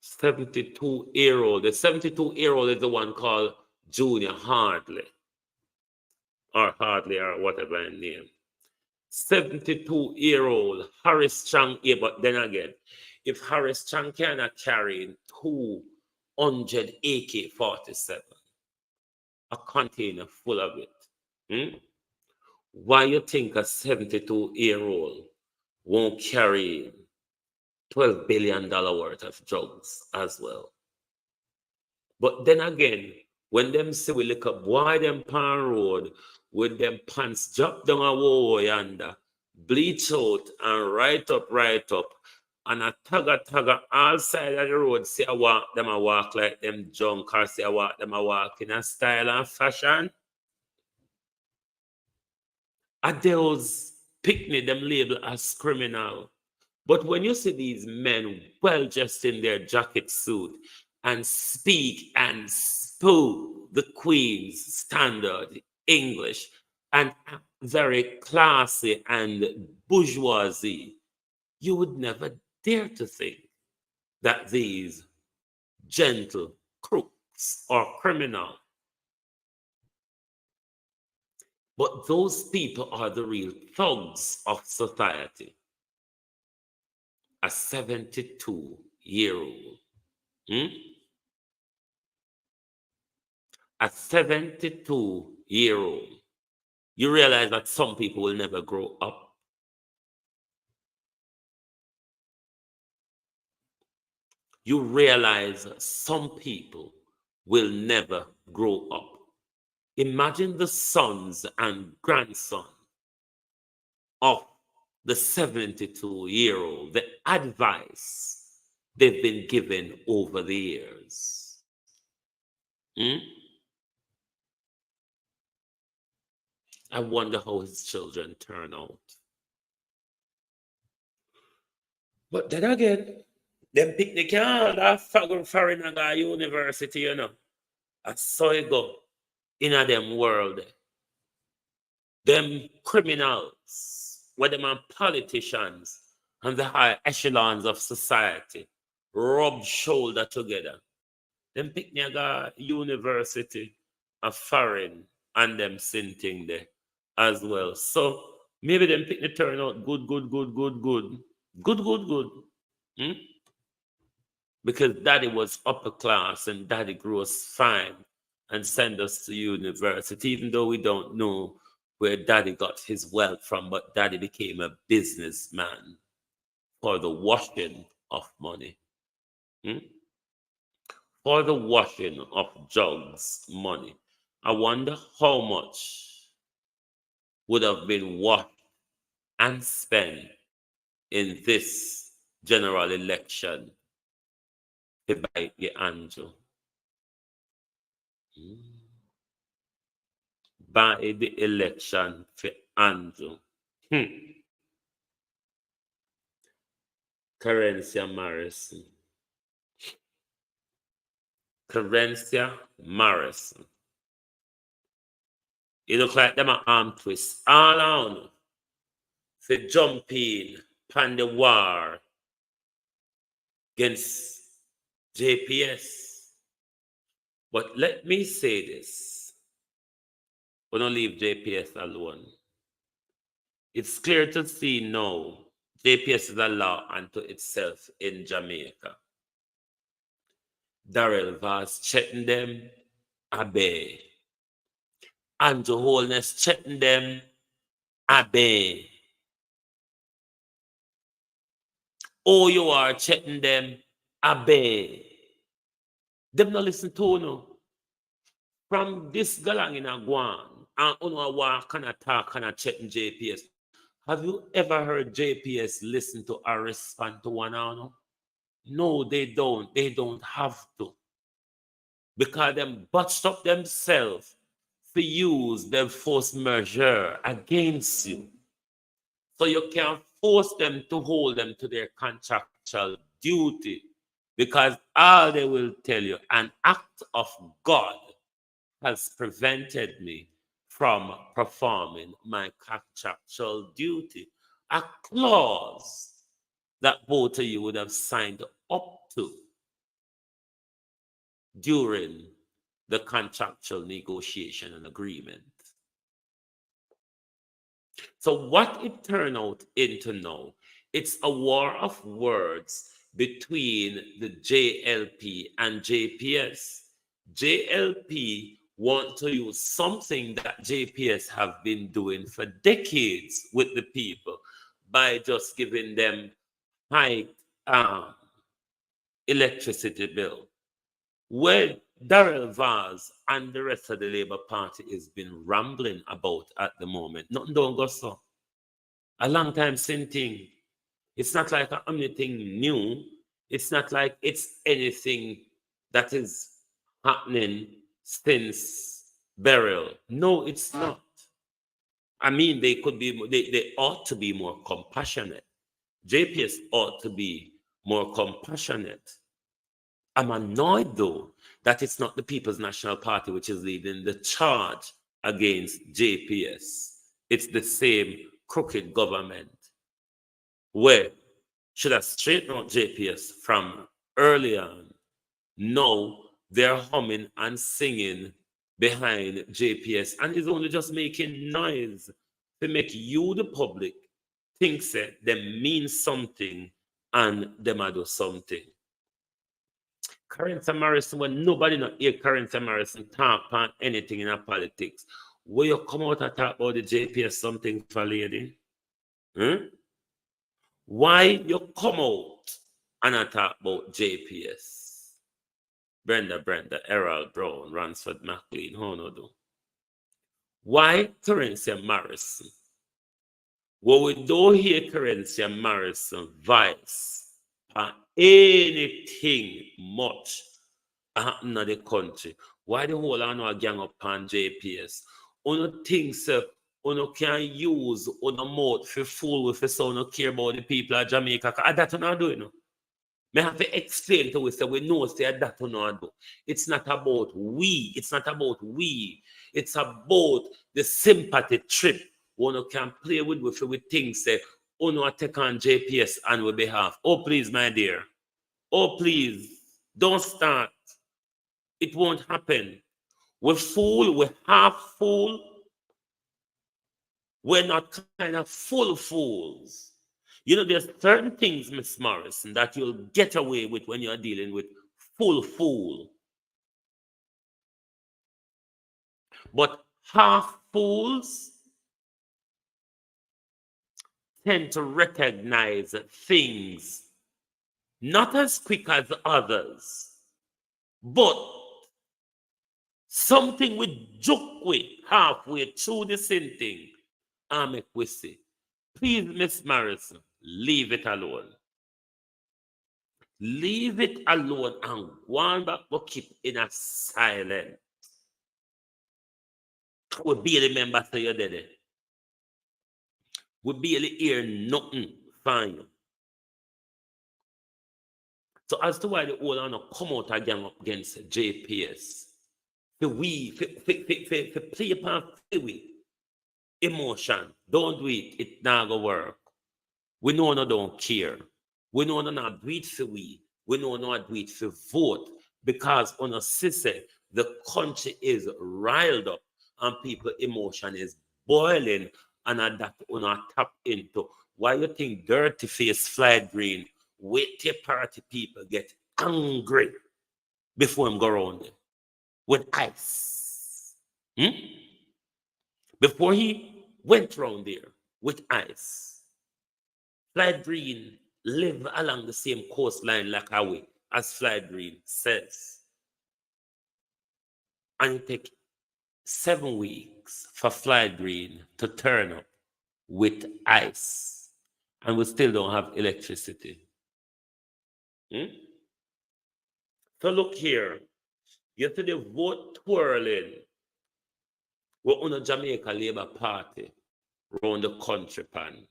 Speaker 5: 72-year-old. The 72-year-old is the one called Junior Hardley. Or Hardley, or whatever his name. 72-year-old Harris Chang. Yeah, but then again, if Harris Chang cannot carry 200 AK-47, a container full of it, why you think a 72-year-old won't carry $12 billion worth of drugs as well? But then again, When them say we look up, boy, them pan road with them pants drop down a wall yonder, bleach out and right up. And a tagger all side of the road, say I walk, them I walk like them junk, or say I walk, them I walk in a style and fashion. At those picnic, them label as criminal. But when you see these men well dressed in their jacket suit and speak and spew the Queen's standard English and act very classy and bourgeoisie, you would never dare to think that these gentle crooks are criminal. But those people are the real thugs of society. A 72-year-old. A 72-year-old. You realize that some people will never grow up. You realize some people will never grow up. Imagine the sons and grandsons of the 72-year-old, the advice they've been given over the years. I wonder how his children turn out. But then again, them picnic can't that foreign guy university, you know. I saw it go in a them world. Them criminals, where them are politicians and the high echelons of society rub shoulder together. Them picnic guy university a foreign and them sinting there as well. So maybe them picnic turn out good. Because daddy was upper class and daddy grew us fine and sent us to university, even though we don't know where daddy got his wealth from, but daddy became a businessman for the washing of money. For the washing of jugs money. I wonder how much would have been washed and spent in this general election by the Andrew. By the election for Andrew. Carencia Morrison. It look like them an arm twist all on for jumping pan the war against JPS. But let me say this. We don't leave JPS alone. It's clear to see now JPS is a law unto itself in Jamaica. Darrell Vaz checking them, Abe. Andrew Holness checking them, Abe. OUR checking them, Abe. Them not listen to no. From this galang in a guan, and uno walk and talk and checking JPS. Have you ever heard JPS listen to or respond to one another? No, they don't. They don't have to. Because them botched up themselves to use their force majeure against you. So you can't force them to hold them to their contractual duty. Because all they will tell you, an act of God has prevented me from performing my contractual duty. A clause that both of you would have signed up to during the contractual negotiation and agreement. So what it turned out into now, it's a war of words between the JLP and JPS. JLP want to use something that JPS have been doing for decades with the people by just giving them high electricity bill. When Darrell Vaz and the rest of the Labour Party has been rambling about at the moment. Nothing don't go so. A long time same thing. It's not like anything new. It's not like it's anything that is happening since burial. No, it's not. I mean, they ought to be more compassionate. JPS ought to be more compassionate. I'm annoyed though that it's not the People's National Party which is leading the charge against JPS. It's the same crooked government where should have straightened out JPS from early on. Now they're humming and singing behind JPS and is only just making noise to make you, the public, think that they mean something and them a do something. Carrington Morrison, when nobody not hear Carrington Morrison talk about anything in our politics, will you come out and talk about the JPS something for lady? Why you come out and talk about JPS? Brenda, Errol Brown, Ransford McLean, how no do? Why Carrington Morrison? Well, we don't hear Carrington Morrison voice anything much happen in the country. Why the whole I know a gang up on JPS? Uno thinks uno can use uno mouth for fool with so uno care about the people of Jamaica. That's what I do, you know. Me have to explain to us that we know say that uno do. It's not about we. It's not about we. It's about the sympathy trip. Uno can play with things say uno take on JPS on our behalf. Oh, please, my dear. Oh, please. Don't start. It won't happen. We're fool. We're half fool. We're not kind of full fools. You know, there's certain things, Miss Morrison, that you'll get away with when you're dealing with full fool. But half fools tend to recognize things not as quick as others, but something we joke with halfway through the same thing. I make we say, please, Miss Morrison, leave it alone. Leave it alone and one back will keep in a silent. We barely remember say you did it. We barely hear nothing from you. So as to why the whole are not come out again up against JPS, for play upon we emotion, don't do it, it not go work. We know no don't care. We know no not do it for we know not do it for vote because on a sister, the country is riled up and people emotion is boiling and that on a tap into. Why you think dirty face fly green? Wait till party people get angry before him go around there with ice. Before he went around there with ice. Fly Green live along the same coastline like Hawaii, as Fly Green says. And it take 7 weeks for Fly Green to turn up with ice. And we still don't have electricity. So look here. Yesterday vote twirling. We're on a Jamaica Labour Party around the country pan.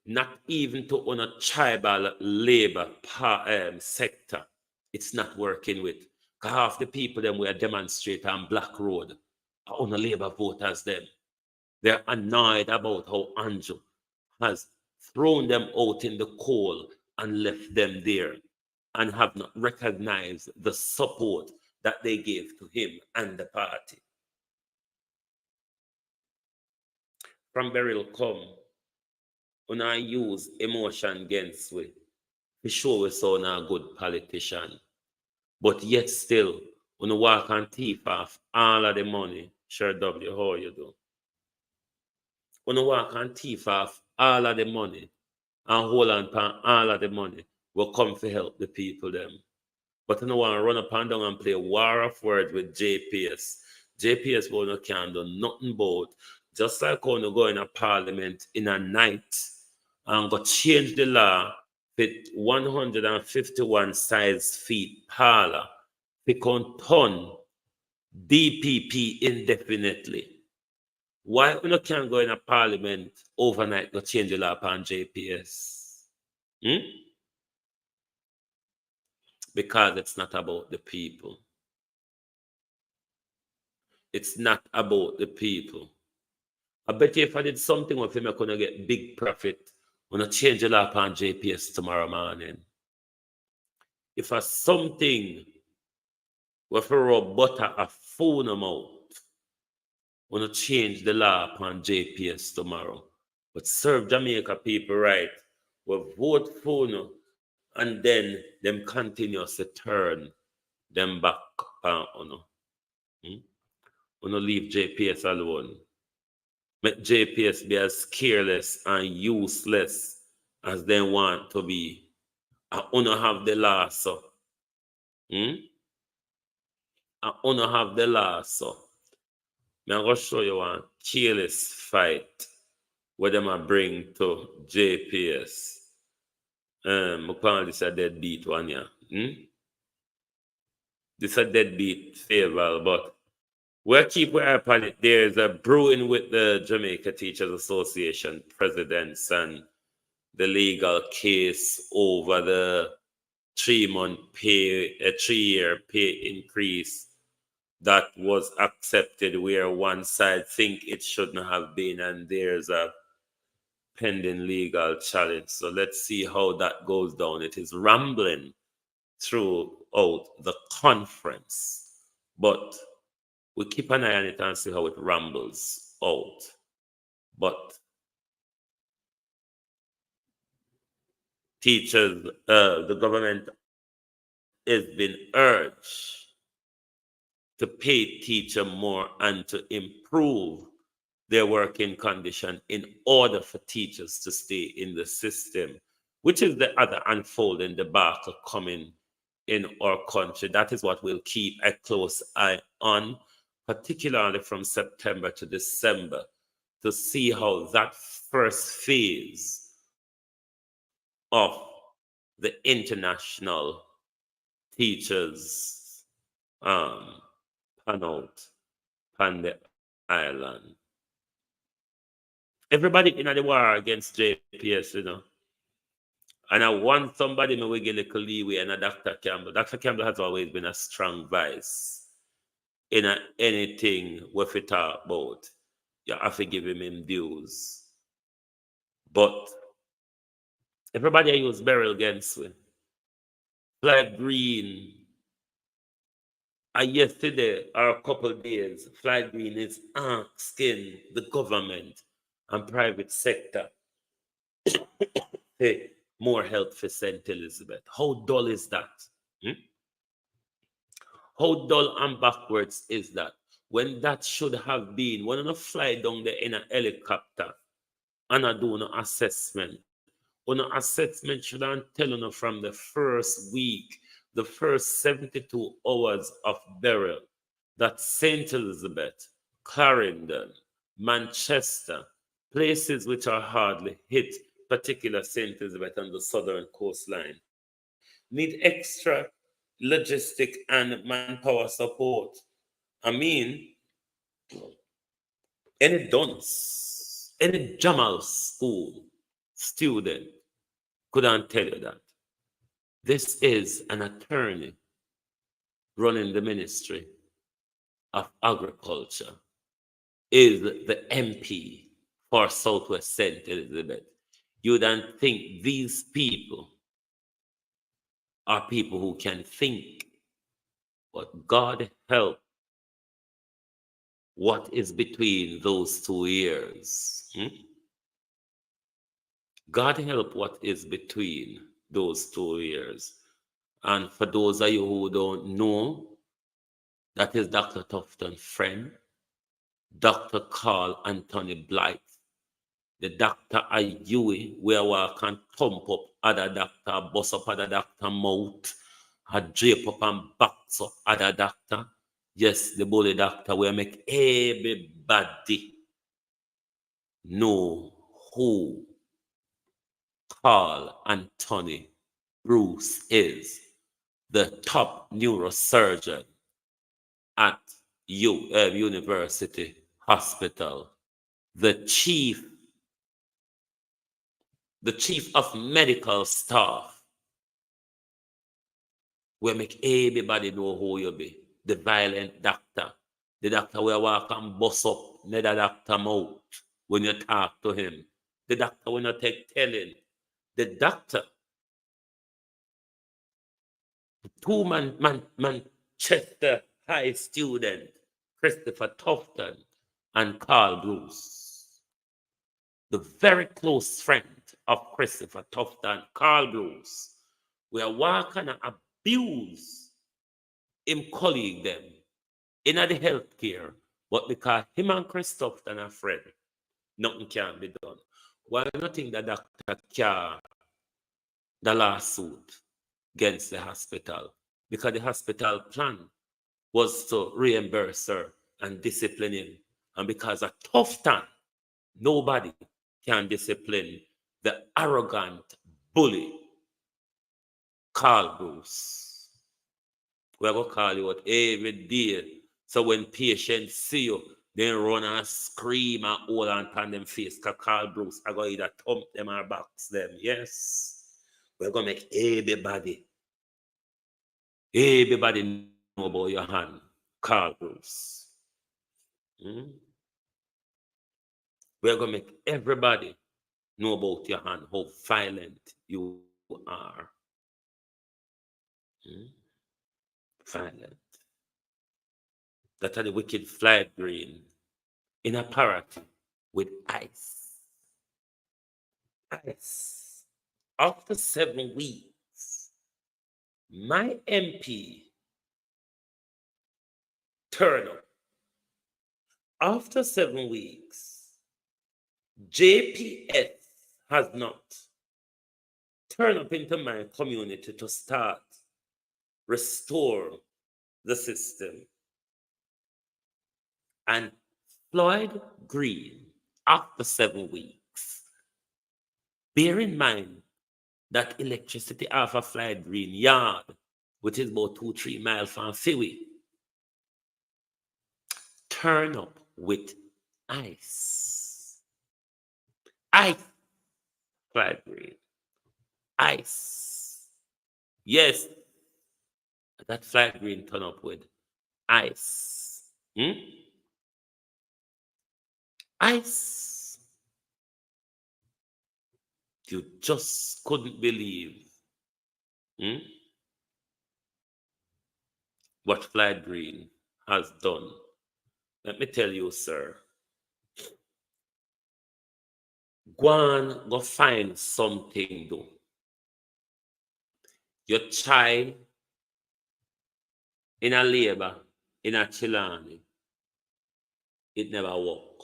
Speaker 5: Not even to on a tribal labor sector. It's not working with. Because half the people them were demonstrate on Black Road are on the labor voters them. They're annoyed about how Andrew has thrown them out in the cold and left them there and have not recognized the support that they gave to him and the party. From Beryl come, when I use emotion against we, we show we so a good politician. But yet still, when you walk and thief off all of the money, sure W, how you do? When you walk and thief off all of the money and hold on to all of the money, will come to help the people them. But I don't want to run up and down and play war of words with JPS. JPS will can't do nothing about, just like when you go in a parliament in a night and go change the law with 151 size feet parlor, we can turn DPP indefinitely. Why we can't go in a parliament overnight to change the law upon JPS? Because it's not about the people. It's not about the people. I bet you if I did something with him, I'm going to get big profit. I'm going to change the law upon JPS tomorrow morning. If I something with a rub butter a phone amount, I'm going to change the law upon JPS tomorrow. But serve Jamaica people right. We vote for no, and then them continues to turn them back on you. No leave JPS alone. Make JPS be as careless and useless as they want to be. I wanna have the law, so. I wanna have the law, so. I'm gonna show you one careless fight where them a bring to JPS. I call this a deadbeat one, yeah. This a deadbeat favor, but we'll keep our eye upon it. There's a brewing with the Jamaica Teachers Association presidents and the legal case over the 3-month pay, a 3-year pay increase that was accepted where one side think it shouldn't have been, and there's a pending legal challenge. So let's see how that goes down. It is rambling throughout the conference, but we keep an eye on it and see how it rambles out. But teachers, the government has been urged to pay teachers more and to improve their working condition in order for teachers to stay in the system, which is the other unfolding debacle coming in our country. That is what we'll keep a close eye on, particularly from September to December, to see how that first phase of the international teachers pan out on the island. Everybody in the war against JPS, And I want somebody to give a little leeway, and a Dr. Campbell. Dr. Campbell has always been a strong voice in anything we talk about. You have to give him dues. But everybody use burial against me. Flag Green. Yesterday, or a couple of days, Flag Green is asking the government and private sector hey, more help for St. Elizabeth. How dull is that? How dull and backwards is that? When that should have been, when I fly down there in a helicopter and I do an assessment, when an assessment should I tell you from the first week, the first 72 hours of burial, that St. Elizabeth, Clarendon, Manchester, places which are hardly hit, particular St. Elizabeth on the southern coastline, need extra logistic and manpower support. I mean, any dunce, any Jamal school student couldn't tell you that. This is an attorney running the Ministry of Agriculture, is the MP for Southwest St. Elizabeth. You don't think these people are people who can think, but God help what is between those 2 years. God help what is between those 2 years. And for those of you who don't know, that is Dr. Tufton's friend, Dr. Carl Anthony Blythe, The doctor are you where walk and thump up other doctor, bust up other doctor mouth, a drape up and box up other doctor. Yes, the bully doctor will make everybody know who Carl Anthony Bruce is, the top neurosurgeon at University Hospital, the chief of medical staff, will make everybody know who you be. The violent doctor, the doctor will walk and bust up another doctor mouth when you talk to him. The doctor will not take telling. The doctor, Manchester High student, Christopher Tufton and Carl Bruce, the very close friend of Christopher Tufton, Carl Bruce, were walking and abuse him colleague them in the healthcare, but because him and Christopher are friend, nothing can be done. Why nothing the doctor can the lawsuit against the hospital? Because the hospital plan was to reimburse her and discipline him. And because of tough time, nobody can discipline the arrogant bully, Carl Bruce. We're going to call you out every day. So when patients see you, they run and scream and hold on them face. Because Carl Bruce, I going to either thump them or box them. Yes. We're going to make everybody know about your hand, Carl Bruce. We're going to make everybody know about your hand, how violent you are. Violent. That are the wicked fly green in a parrot with ice. Ice. After 7 weeks, my MP turned up. After 7 weeks, JPS has not turned up into my community to start restore the system. And Floyd Green, after 7 weeks, bear in mind that electricity off of Floyd Green yard, which is about 2-3 miles from Philly, turn up with ice. Ice, Floyd Green. Ice. Yes, that Floyd Green turn up with ice. Ice. You just couldn't believe what Floyd Green has done. Let me tell you, sir. Go find something, do. Your child in a labor, in a Chilani, it never worked.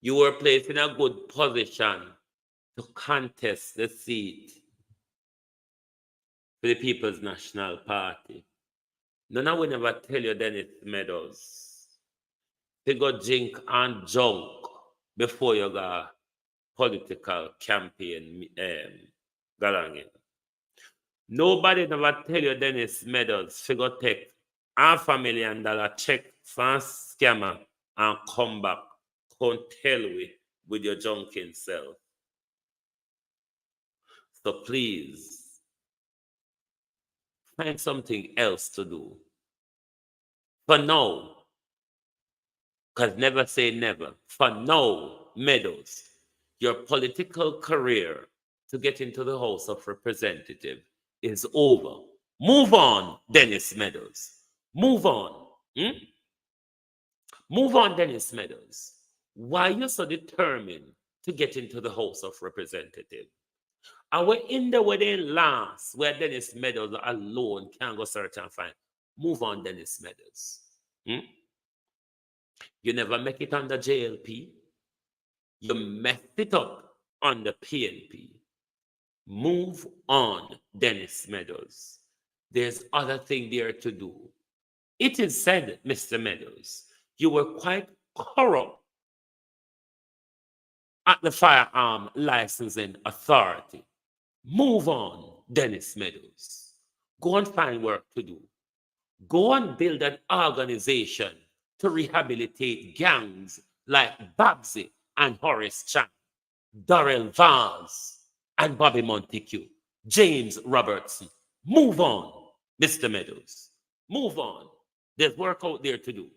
Speaker 5: You were placed in a good position to contest the seat for the People's National Party. None of we never tell you Dennis Meadows to go drink and junk before you go political campaign galangin. Nobody never tell you Dennis Meadows to go take $500,000 check from scammer and come back. Can't tell we with your junking self. So please find something else to do. For now, because never say never. For now, Meadows, your political career to get into the House of Representatives is over. Move on, Dennis Meadows. Move on. Move on, Dennis Meadows. Why are you so determined to get into the House of Representatives? And we're in the wedding last, where Dennis Meadows alone can go search and find. Move on, Dennis Meadows. You never make it on the JLP. You messed it up on the PNP. Move on, Dennis Meadows. There's other thing there to do. It is said, Mr. Meadows, you were quite corrupt at the Firearm Licensing Authority. Move on, Dennis Meadows. Go and find work to do. Go and build an organization to rehabilitate gangs like Babsy and Horace Chan, Darrell Vaz and Bobby Montague, James Robertson. Move on, Mr. Meadows. Move on. There's work out there to do.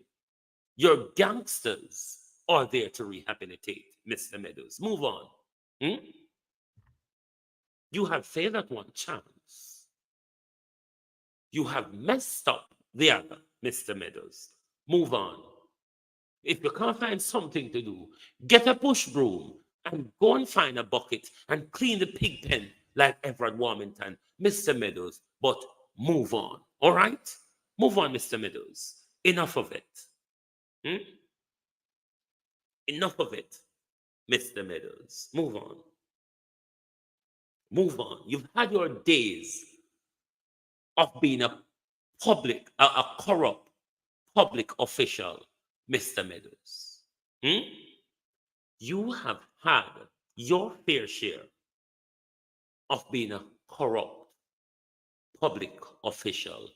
Speaker 5: Your gangsters are there to rehabilitate, Mr. Meadows. Move on. You have failed at one chance. You have messed up the other, Mr. Meadows. Move on. If you can't find something to do, get a push broom and go and find a bucket and clean the pig pen like Everett Warmington, Mr. Meadows. But move on, all right? Move on, Mr. Meadows. Enough of it. Enough of it, Mr. Meadows. Move on. Move on. You've had your days of being a corrupt public official, Mr. Meadows. You have had your fair share of being a corrupt public official.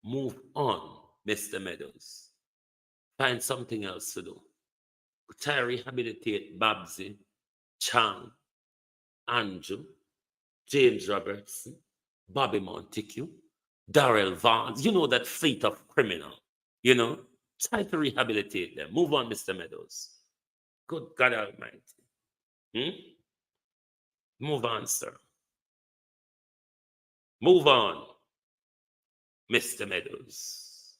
Speaker 5: Move on, Mr. Meadows. Find something else to do. Try to rehabilitate Babsy, Chang, Andrew, James Robertson, Bobby Montague, Darrell Vance. You know that fleet of criminal. Try to rehabilitate them. Move on, Mr. Meadows. Good God Almighty. Move on, sir. Move on, Mr. Meadows.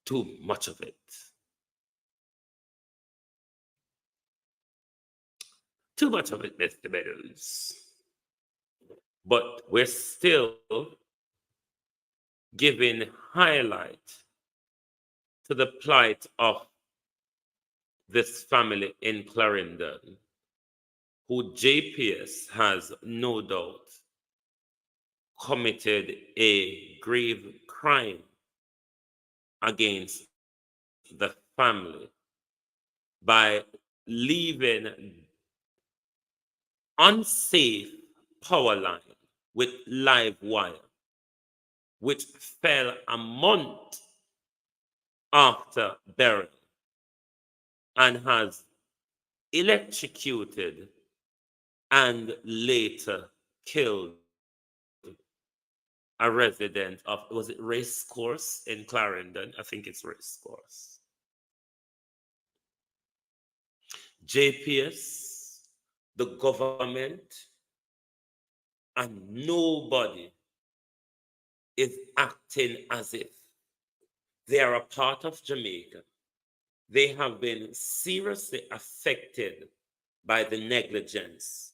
Speaker 5: Too much of it. Too much of it, Mr. Meadows. But we're still giving highlight to the plight of this family in Clarendon, who JPS has no doubt committed a grave crime against the family by leaving unsafe power line with live wire, which fell a month after burial and has electrocuted and later killed a resident of, was it Racecourse in Clarendon? I think it's Racecourse. JPS, the government, and nobody is acting as if they are a part of Jamaica. They have been seriously affected by the negligence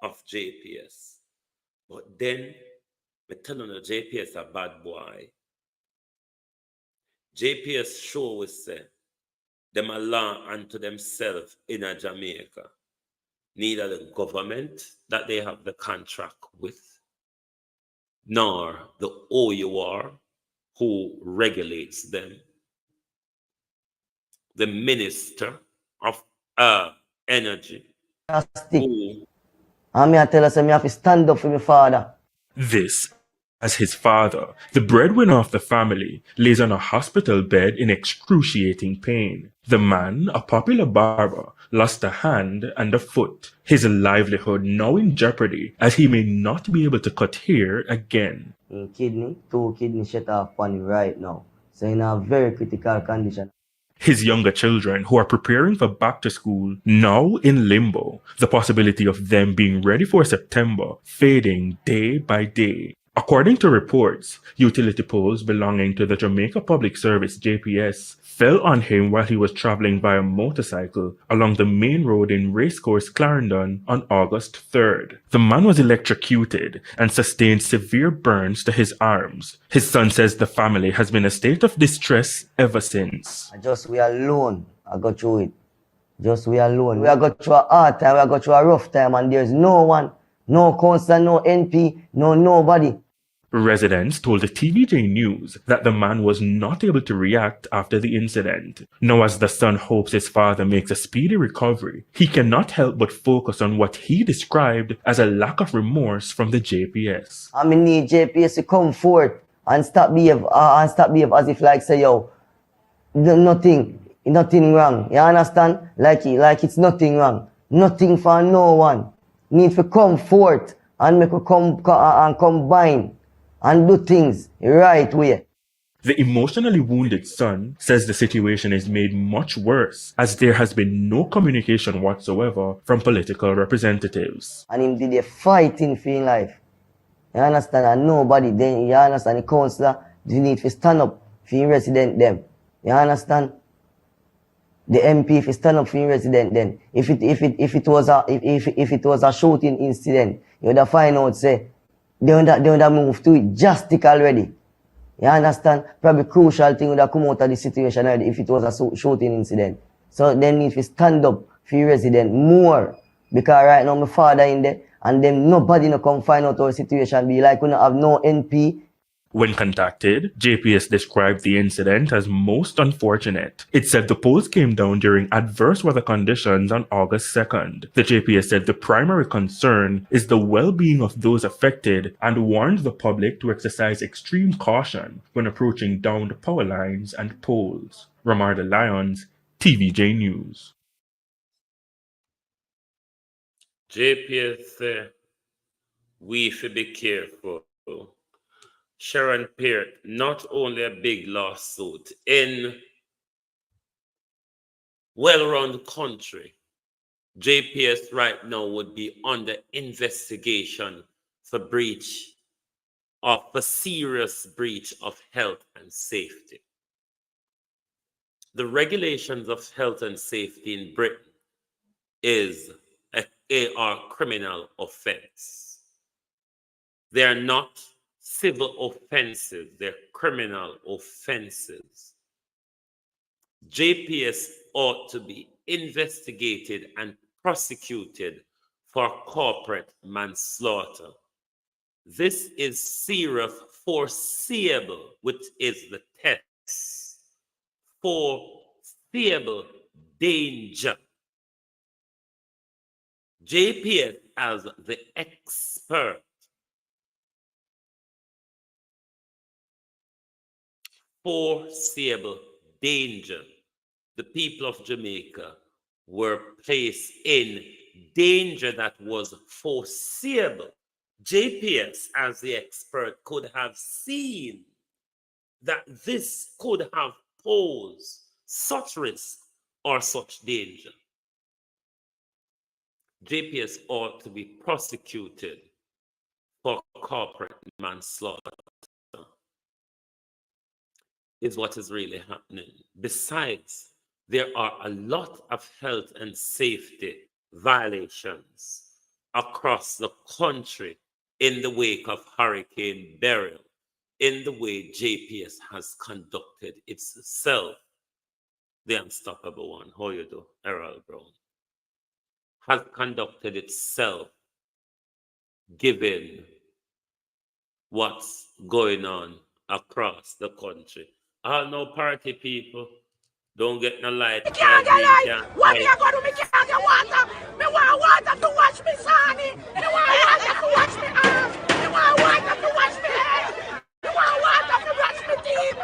Speaker 5: of JPS. But then, I tell you, JPS a bad boy. JPS show we say, them a law unto themselves in a Jamaica. Neither the government that they have the contract with, nor the OUR who regulates them. The Minister of Energy. Who,
Speaker 9: I tell us I have to stand up for my father.
Speaker 11: This, as his father, the breadwinner of the family, lays on a hospital bed in excruciating pain. The man, a popular barber, lost a hand and a foot, his livelihood now in jeopardy as he may not be able to cut hair again.
Speaker 9: Two kidney shut off on him right now, so in a very critical condition.
Speaker 11: His younger children, who are preparing for back to school, now in limbo, the possibility of them being ready for September fading day by day. According to reports, utility poles belonging to the Jamaica Public Service JPS fell on him while he was traveling by a motorcycle along the main road in Racecourse, Clarendon on August 3rd. The man was electrocuted and sustained severe burns to his arms. His son says the family has been in a state of distress ever since.
Speaker 9: We alone, I got through it. Just we alone. We are go through a hard time, we are go through a rough time, and there's no one, no councillor, no NP, no nobody.
Speaker 11: Residents told the TVJ News that the man was not able to react after the incident. Now, as the son hopes his father makes a speedy recovery, he cannot help but focus on what he described as a lack of remorse from the JPS.
Speaker 9: I mean, need JPS to come forth and stop behave as if like say, yo, nothing wrong. You understand? Like it's nothing wrong. Nothing for no one. Need to come forth and make a combine and do things right way.
Speaker 11: The emotionally wounded son says the situation is made much worse as there has been no communication whatsoever from political representatives.
Speaker 9: And him did a fighting for his life. You understand? And nobody then, you understand, the councillor, you need to stand up for your resident them. You understand? The MP if you stand up for your resident then. If it was a shooting incident, you would have find out say they would have moved to it drastic already. You understand? Probably crucial thing would have come out of the situation already if it was a shooting incident. So they need to stand up for your resident more. Because right now my father in there and then nobody no come find out our situation be like we don't have no NP.
Speaker 11: When contacted, JPS described the incident as most unfortunate. It said the poles came down during adverse weather conditions on August 2nd. The JPS said the primary concern is the well-being of those affected and warned the public to exercise extreme caution when approaching downed power lines and poles. Ramarda Lyons, TVJ News.
Speaker 5: JPS, we should be careful. Sharon Peart, not only a big lawsuit in well around the country, JPS right now would be under investigation for serious breach of health and safety. The regulations of health and safety in Britain are criminal offense. They are not civil offenses, they're criminal offenses. JPS ought to be investigated and prosecuted for corporate manslaughter. This is serious, foreseeable, which is the test. Foreseeable danger. JPS as the expert foreseeable danger. The people of Jamaica were placed in danger that was foreseeable. JPS, as the expert, could have seen that this could have posed such risk or such danger. JPS ought to be prosecuted for corporate manslaughter. Is what is really happening. Besides, there are a lot of health and safety violations across the country in the wake of Hurricane Beryl, in the way JPS has conducted itself. The unstoppable one, how you do, Errol Brown, has conducted itself given what's going on across the country. All no party people don't get no light.
Speaker 12: Me can't get light. What me I go do? Me can't get water. Me want water to wash me sunny. Me want water to wash me arms. Me want water to wash me head. Me want water to brush me teeth.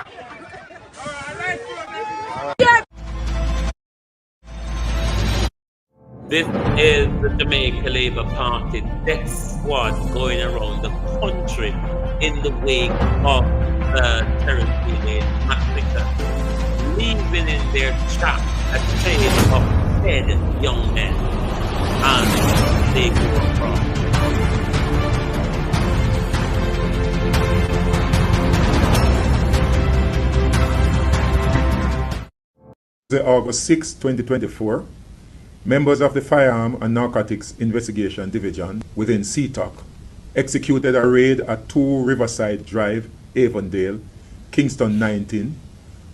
Speaker 5: This is the Jamaica Labour Party death squad going around the country in the wake of the territory in Africa, leaving in their trap a trail of dead young men, and they go abroad.
Speaker 13: August 6, 2024, members of the Firearm and Narcotics Investigation Division within CTOC executed a raid at 2 Riverside Drive, Havendale, Kingston 19,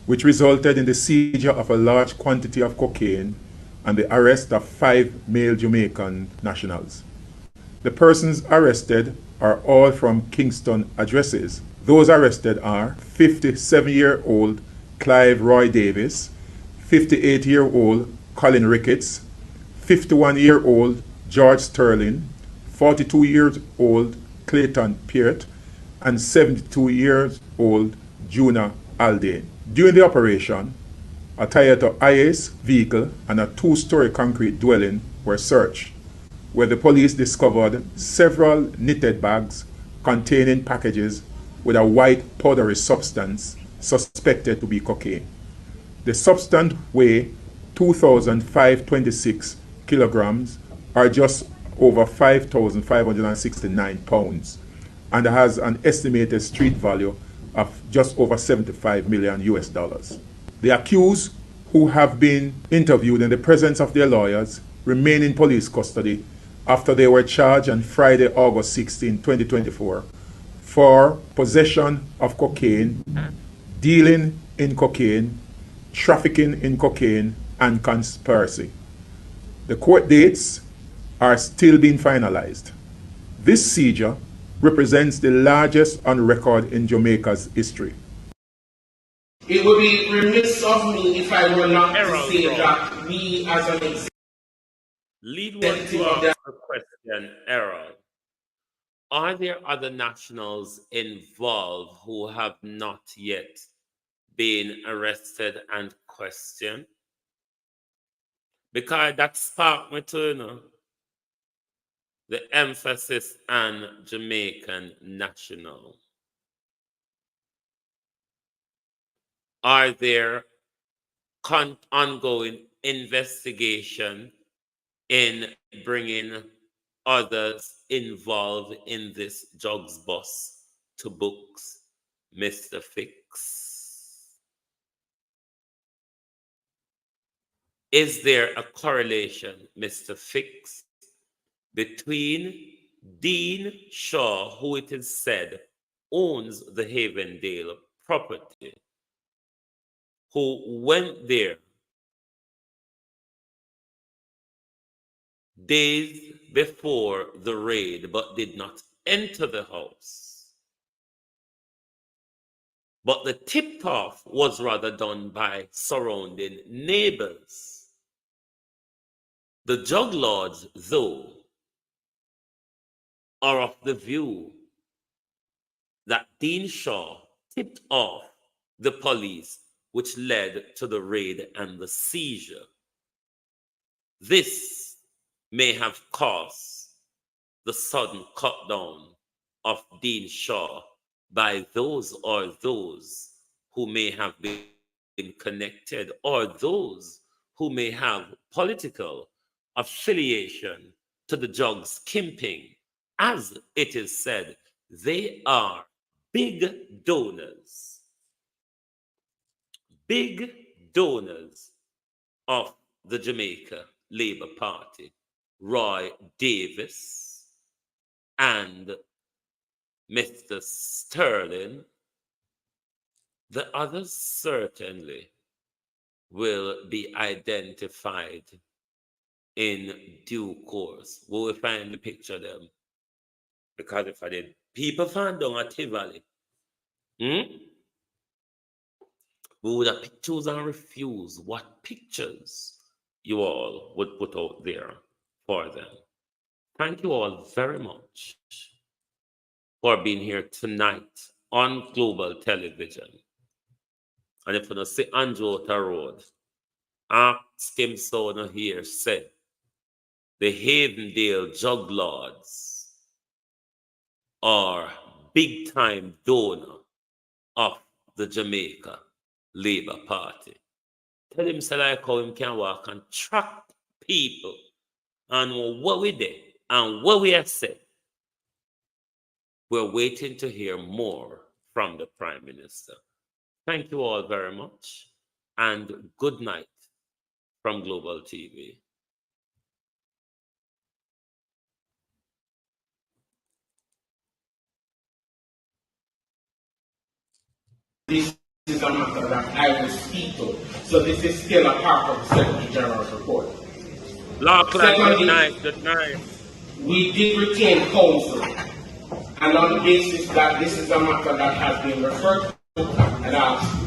Speaker 13: which resulted in the seizure of a large quantity of cocaine and the arrest of 5 male Jamaican nationals. The persons arrested are all from Kingston addresses. Those arrested are 57-year-old Clive Roy Davis, 58-year-old Colin Ricketts, 51-year-old George Sterling, 42-year-old Clayton Peart, and 72-year-old Juna Aldane. During the operation, a Toyota Hiace vehicle and a 2-story concrete dwelling were searched, where the police discovered several knitted bags containing packages with a white powdery substance suspected to be cocaine. The substance weighed 2,526 kilograms, or just over 5,569 pounds, and has an estimated street value of just over 75 million US dollars. The accused, who have been interviewed in the presence of their lawyers, remain in police custody after they were charged on Friday, August 16, 2024, for possession of cocaine, dealing in cocaine, trafficking in cocaine, and conspiracy. The court dates are still being finalized. This seizure represents the largest on record in Jamaica's history.
Speaker 14: It would be remiss of me if I were not to say that we as an executive
Speaker 5: Lead one to ask a question, Errol. Are there other nationals involved who have not yet been arrested and questioned? Because that sparked me to, the emphasis on Jamaican national. Are there ongoing investigation in bringing others involved in this drugs bust to books, Mr. Fix? Is there a correlation, Mr. Fix, between Dean Shaw, who it is said owns the Havendale property, who went there days before the raid but did not enter the house? But the tip-off was rather done by surrounding neighbors. The drug lords, though, are of the view that Dean Shaw tipped off the police, which led to the raid and the seizure. This may have caused the sudden cut down of Dean Shaw by those who may have been connected, or those who may have political affiliation to the drugs kimping. As it is said, they are big donors of the Jamaica Labour Party. Roy Davis and Mr. Sterling. The others certainly will be identified in due course. We will find the picture of them. Because if I did, people found down at Tivoli, we would have choose and refuse what pictures you all would put out there for them. Thank you all very much for being here tonight on Global Television. And if you don't see Andrew Road, ask him so no here said the Havendale drug lords are big time donor of the Jamaica Labour Party. Tell him say like how him can walk and track people and what we did and what we have said. We're waiting to hear more from the Prime Minister. Thank you all very much, and good night from Global TV.
Speaker 14: This is a matter that I will speak to. So this is still a part of the Secretary General's report.
Speaker 5: Law class, good
Speaker 14: Secondly,
Speaker 5: night, good night.
Speaker 14: we did retain counsel, and on the basis that this is a matter that has been referred to and asked